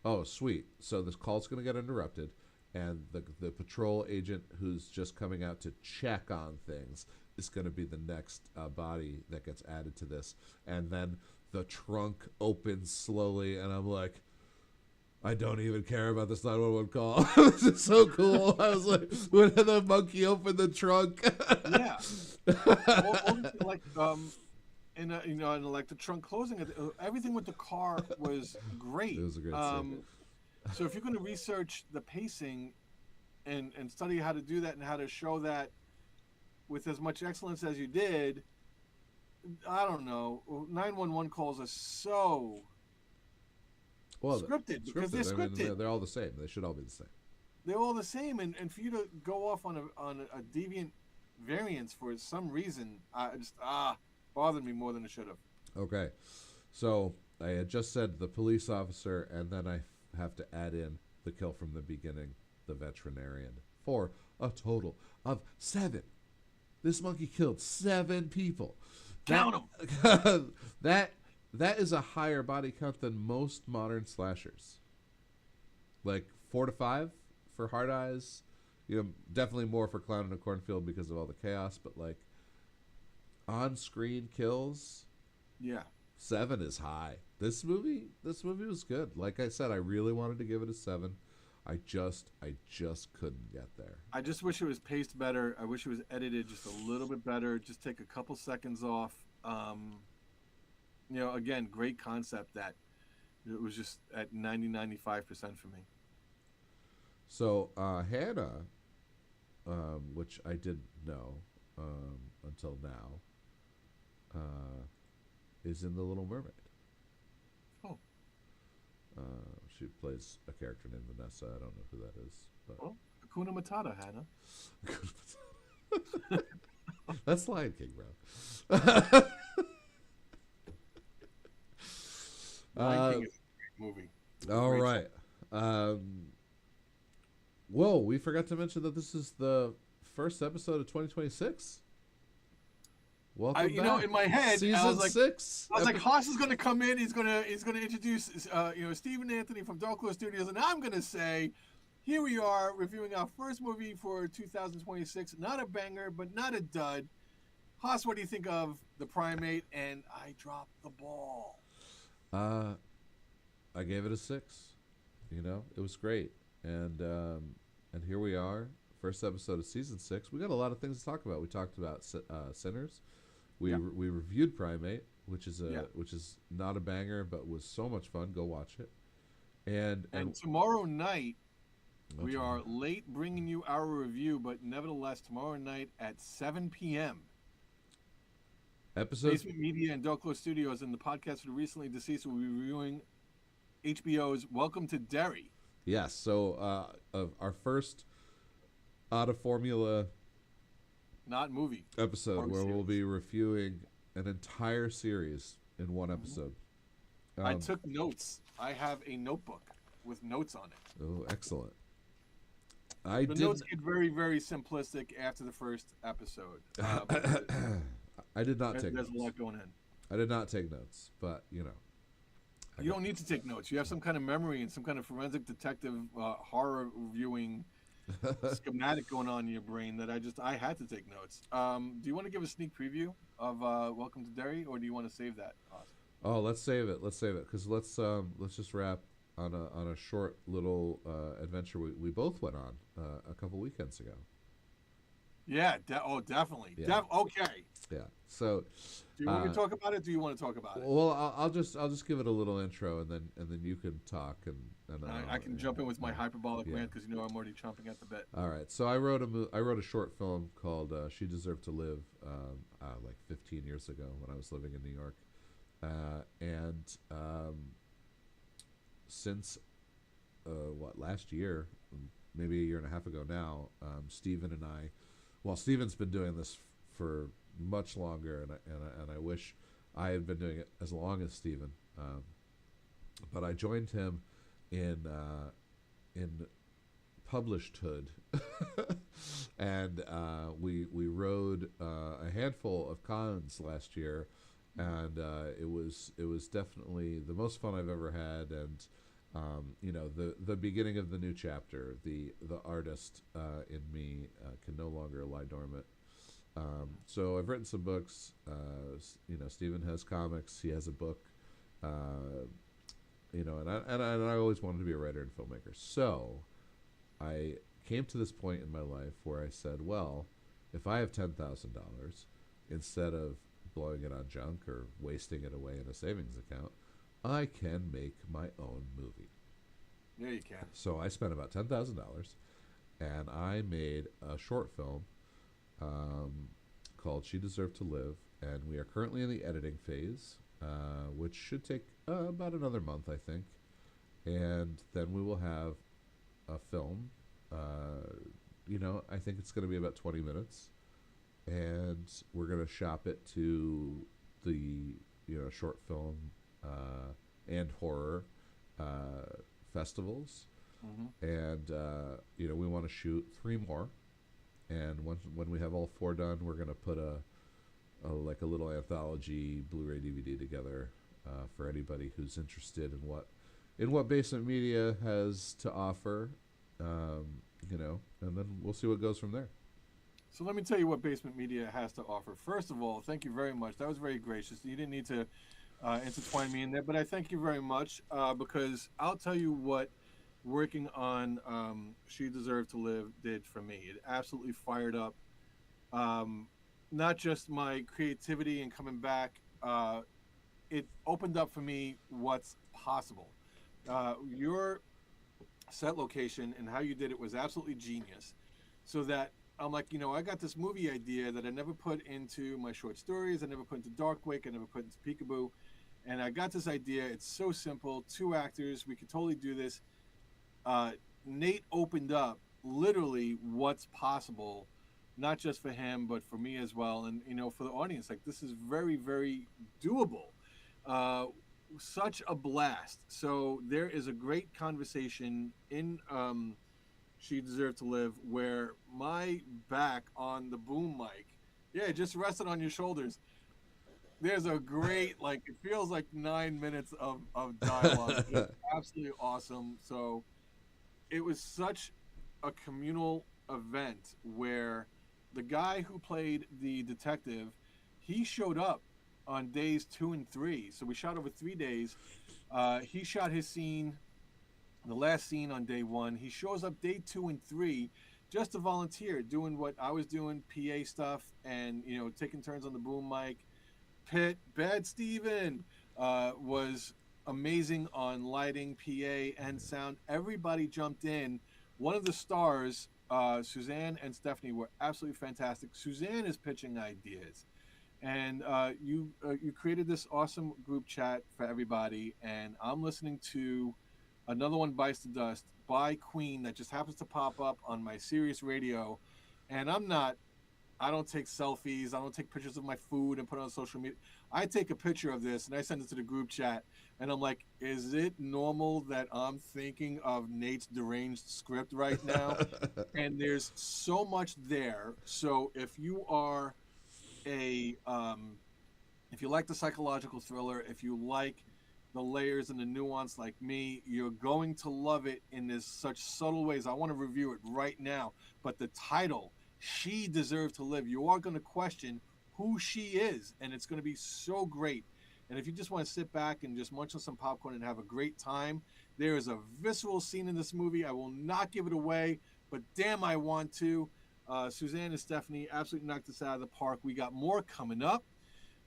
oh, sweet. So this call's going to get interrupted, and the patrol agent who's just coming out to check on things is going to be the next body that gets added to this. And then the trunk opens slowly, and I'm like, I don't even care about this 911 call. This is so cool. I was like, when the monkey opened the trunk. Yeah. All like and and like the trunk closing, everything with the car was great. It was a great scene. So if you're going to research the pacing and study how to do that and how to show that with as much excellence as you did, I don't know. 911 calls are so scripted because they're scripted. I mean, they're all the same. They should all be the same. They're all the same, and for you to go off on a deviant variance for some reason, just bothered me more than it should have. Okay, so I had just said the police officer, and then I have to add in the kill from the beginning, the veterinarian, for a total of 7. This monkey killed 7 people. Count them. That is a higher body count than most modern slashers. Like 4 to 5 for Hard Eyes, definitely more for Clown in a Cornfield because of all the chaos. But like on-screen kills, yeah, 7 is high. This movie was good. Like I said, I really wanted to give it a 7. I just couldn't get there. I just wish it was paced better. I wish it was edited just a little bit better. Just take a couple seconds off. Again, great concept that it was just at 95% for me. So Hannah, which I didn't know until now, is in The Little Mermaid. Oh. She plays a character named Vanessa. I don't know who that is. But Well, Hakuna Matata, Hannah. That's Lion King, bro. Lion King is a great movie. All right. Whoa, we forgot to mention that this is the first episode of 2026. Welcome back. In my head, Season I was like, 6. like, Haas is going to come in. He's going to introduce, Stephen Anthony from Dark Horse Studios, and I'm going to say, here we are reviewing our first movie for 2026. Not a banger, but not a dud. Haas, what do you think of the Primate? And I dropped the ball. I gave it a 6. It was great, and here we are, first episode of season 6. We got a lot of things to talk about. We talked about Sinners. We reviewed Primate, which is not a banger, but was so much fun. Go watch it. And tomorrow night, we are late bringing you our review, but nevertheless, tomorrow night at 7 p.m. Basement Media and Delco Studios and the podcast for the recently deceased will be reviewing HBO's Welcome to Derry. Yes, so of our first out of formula not movie episode where we'll be reviewing an entire series in one episode. I took notes. I have a notebook with notes on it. Oh, excellent. The notes get very, very simplistic after the first episode. I did not take notes. There's a lot going in. I did not take notes, but you don't need to take notes. You have some kind of memory and some kind of forensic detective horror reviewing schematic going on in your brain that I had to take notes. Do you want to give a sneak preview of Welcome to Derry, or do you want to save that? Oh, let's save it because let's just wrap on a short little adventure we both went on a couple weekends ago. Yeah. Definitely. Yeah. Okay. Yeah. So, do you want me to talk about it? Do you want to talk about it? Well, I'll just give it a little intro, and then you can talk, and I can jump in with my hyperbolic rant because I'm already chomping at the bit. All right. So I wrote a short film called "She Deserved to Live" like 15 years ago when I was living in New York, and since last year, maybe a year and a half ago now, Stephen and I. Well, Stephen's been doing this for much longer, and I wish I had been doing it as long as Stephen. But I joined him in publishedhood, and we rode a handful of cons last year, and it was definitely the most fun I've ever had, and the beginning of the new chapter. The artist in me can no longer lie dormant. So I've written some books. Stephen has comics. He has a book And I always wanted to be a writer and filmmaker. So I came to this point in my life where I said, well, if I have $10,000, instead of blowing it on junk or wasting it away in a savings account, I can make my own movie. Yeah, you can. So I spent about $10,000 and I made a short film um, called She Deserved to Live. And we are currently in the editing phase, which should take about another month, I think. And then we will have a film. I think it's going to be about 20 minutes. And we're going to shop it to the, short film and horror festivals. Hmm. And, we want to shoot three more. And when we have all four done, we're going to put like a little anthology Blu-ray DVD together for anybody who's interested in what Basement Media has to offer, and then we'll see what goes from there. So let me tell you what Basement Media has to offer. First of all, thank you very much. That was very gracious. You didn't need to intertwine me in there, but I thank you very much because I'll tell you what working on She Deserved to Live did for me. It absolutely fired up um, not just my creativity and coming back. It opened up for me what's possible. Your set location and how you did it was absolutely genius. So that I'm like, I got this movie idea that I never put into my short stories, I never put into Darkwake, I never put into Peekaboo. And I got this idea. It's so simple. Two actors, we could totally do this. Uh, Nate opened up literally what's possible, not just for him, but for me as well. And, for the audience, like this is very, very doable. Uh, Such a blast. So there is a great conversation in She Deserved to Live where my back on the boom mic, yeah, just rested on your shoulders. There's a great, like, it feels like 9 minutes of dialogue. It's absolutely awesome. So it was such a communal event where the guy who played the detective, he showed up on days 2 and 3. So we shot over 3 days. He shot his scene, the last scene on day one. He shows up day 2 and 3 just to volunteer, doing what I was doing, PA stuff, and taking turns on the boom mic. Pitt, Bad Steven was amazing on lighting, PA, and sound. Everybody jumped in. One of the stars, Suzanne and Stephanie, were absolutely fantastic. Suzanne is pitching ideas, and you created this awesome group chat for everybody. And I'm listening to another one, Bites the Dust, by Queen, that just happens to pop up on my Sirius radio, and I don't take selfies. I don't take pictures of my food and put it on social media. I take a picture of this and I send it to the group chat. And I'm like, is it normal that I'm thinking of Nate's deranged script right now? And there's so much there. So if you are if you like the psychological thriller, if you like the layers and the nuance like me, you're going to love it in this such subtle ways. I want to review it right now, but the title, She Deserved to Live, you are going to question who she is, and it's going to be so great. And if you just want to sit back and just munch on some popcorn and have a great time, there is a visceral scene in this movie. I will not give it away, but damn, I want to. Suzanne and Stephanie absolutely knocked us out of the park. We got more coming up.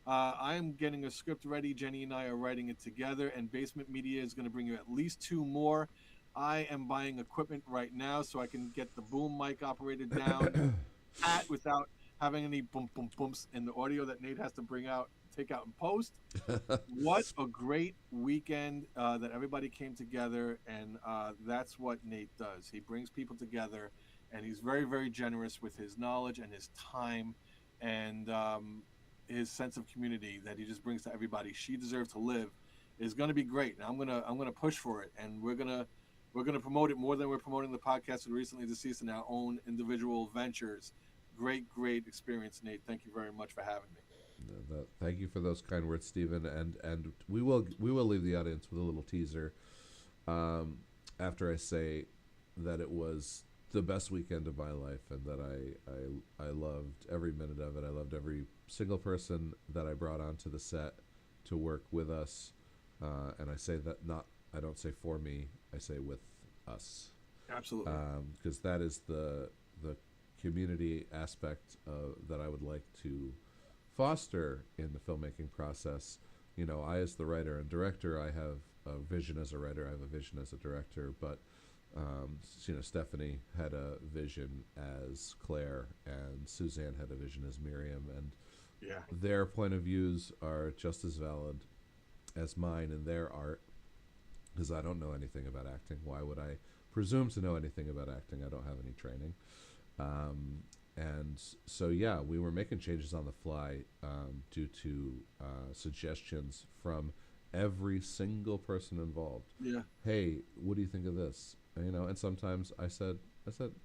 I am getting a script ready. Jenny and I are writing it together, and Basement Media is going to bring you at least 2 more. I am buying equipment right now so I can get the boom mic operated down pat without having any boom boom booms in the audio that Nate has to take out and post. What a great weekend that everybody came together, and that's what Nate does. He brings people together, and he's very, very generous with his knowledge and his time, and his sense of community that he just brings to everybody. She Deserves to Live is going to be great. And I'm gonna push for it, and we're gonna promote it more than we're promoting the podcast with Recently Deceased in our own individual ventures. Great experience, Nate. Thank you very much for having me. Thank you for those kind words, Stephen. And we will leave the audience with a little teaser um, after I say that it was the best weekend of my life, and that I loved every minute of it. I loved every single person that I brought onto the set to work with us, and I say that not I don't say for me, I say with us. Absolutely. Because that is the community aspect that I would like to foster in the filmmaking process. You know, I as the writer and director, I have a vision as a writer, I have a vision as a director, but you know, Stephanie had a vision as Claire, and Suzanne had a vision as Miriam, and Yeah. their point of views are just as valid as mine in their art, because I don't know anything about acting. Why would I presume to know anything about acting? I don't have any training. And so, yeah, we were making changes on the fly due to suggestions from every single person involved. Yeah. Hey, what do you think of this? You know, and sometimes I said,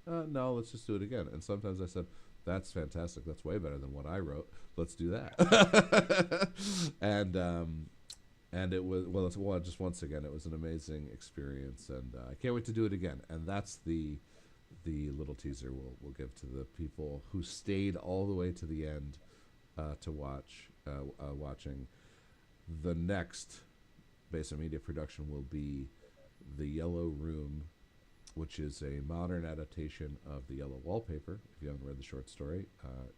no, let's just do it again. And sometimes I said, that's fantastic. That's way better than what I wrote. Let's do that. And it was just once again, it was an amazing experience, and I can't wait to do it again. And that's the little teaser we'll give to the people who stayed all the way to the end to watching. The next Basement Media production will be The Yellow Room, which is a modern adaptation of The Yellow Wallpaper. If you haven't read the short story,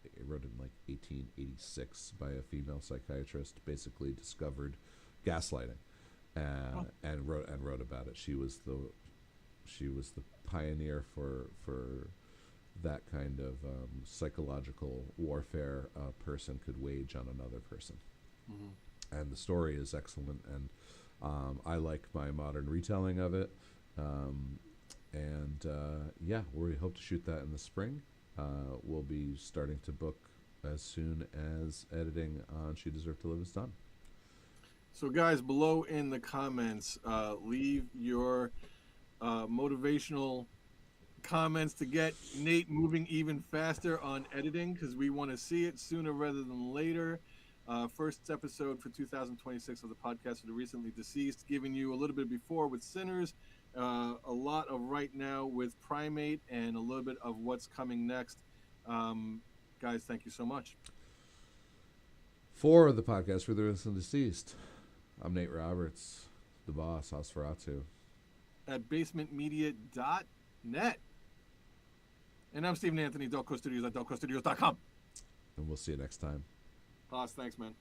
it wrote in like 1886 by a female psychiatrist, basically discovered gaslighting, and wrote about it. She was the pioneer for that kind of psychological warfare a person could wage on another person. Mm-hmm. And the story is excellent, and I like my modern retelling of it. Yeah, we hope to shoot that in the spring. We'll be starting to book as soon as editing on She Deserved to Live is done. So, guys, below in the comments, leave your motivational comments to get Nate moving even faster on editing, because we want to see it sooner rather than later. First episode for 2026 of the podcast for the recently deceased, giving you a little bit before with Sinners, a lot of right now with Primate, and a little bit of what's coming next. Guys, thank you so much. For the podcast for the recently deceased, I'm Nate Roberts, the boss, Nosferatu. At BasementMedia.net. And I'm Stephen Anthony, Delco Studios at DelcoStudios.com. And we'll see you next time. Boss, thanks, man.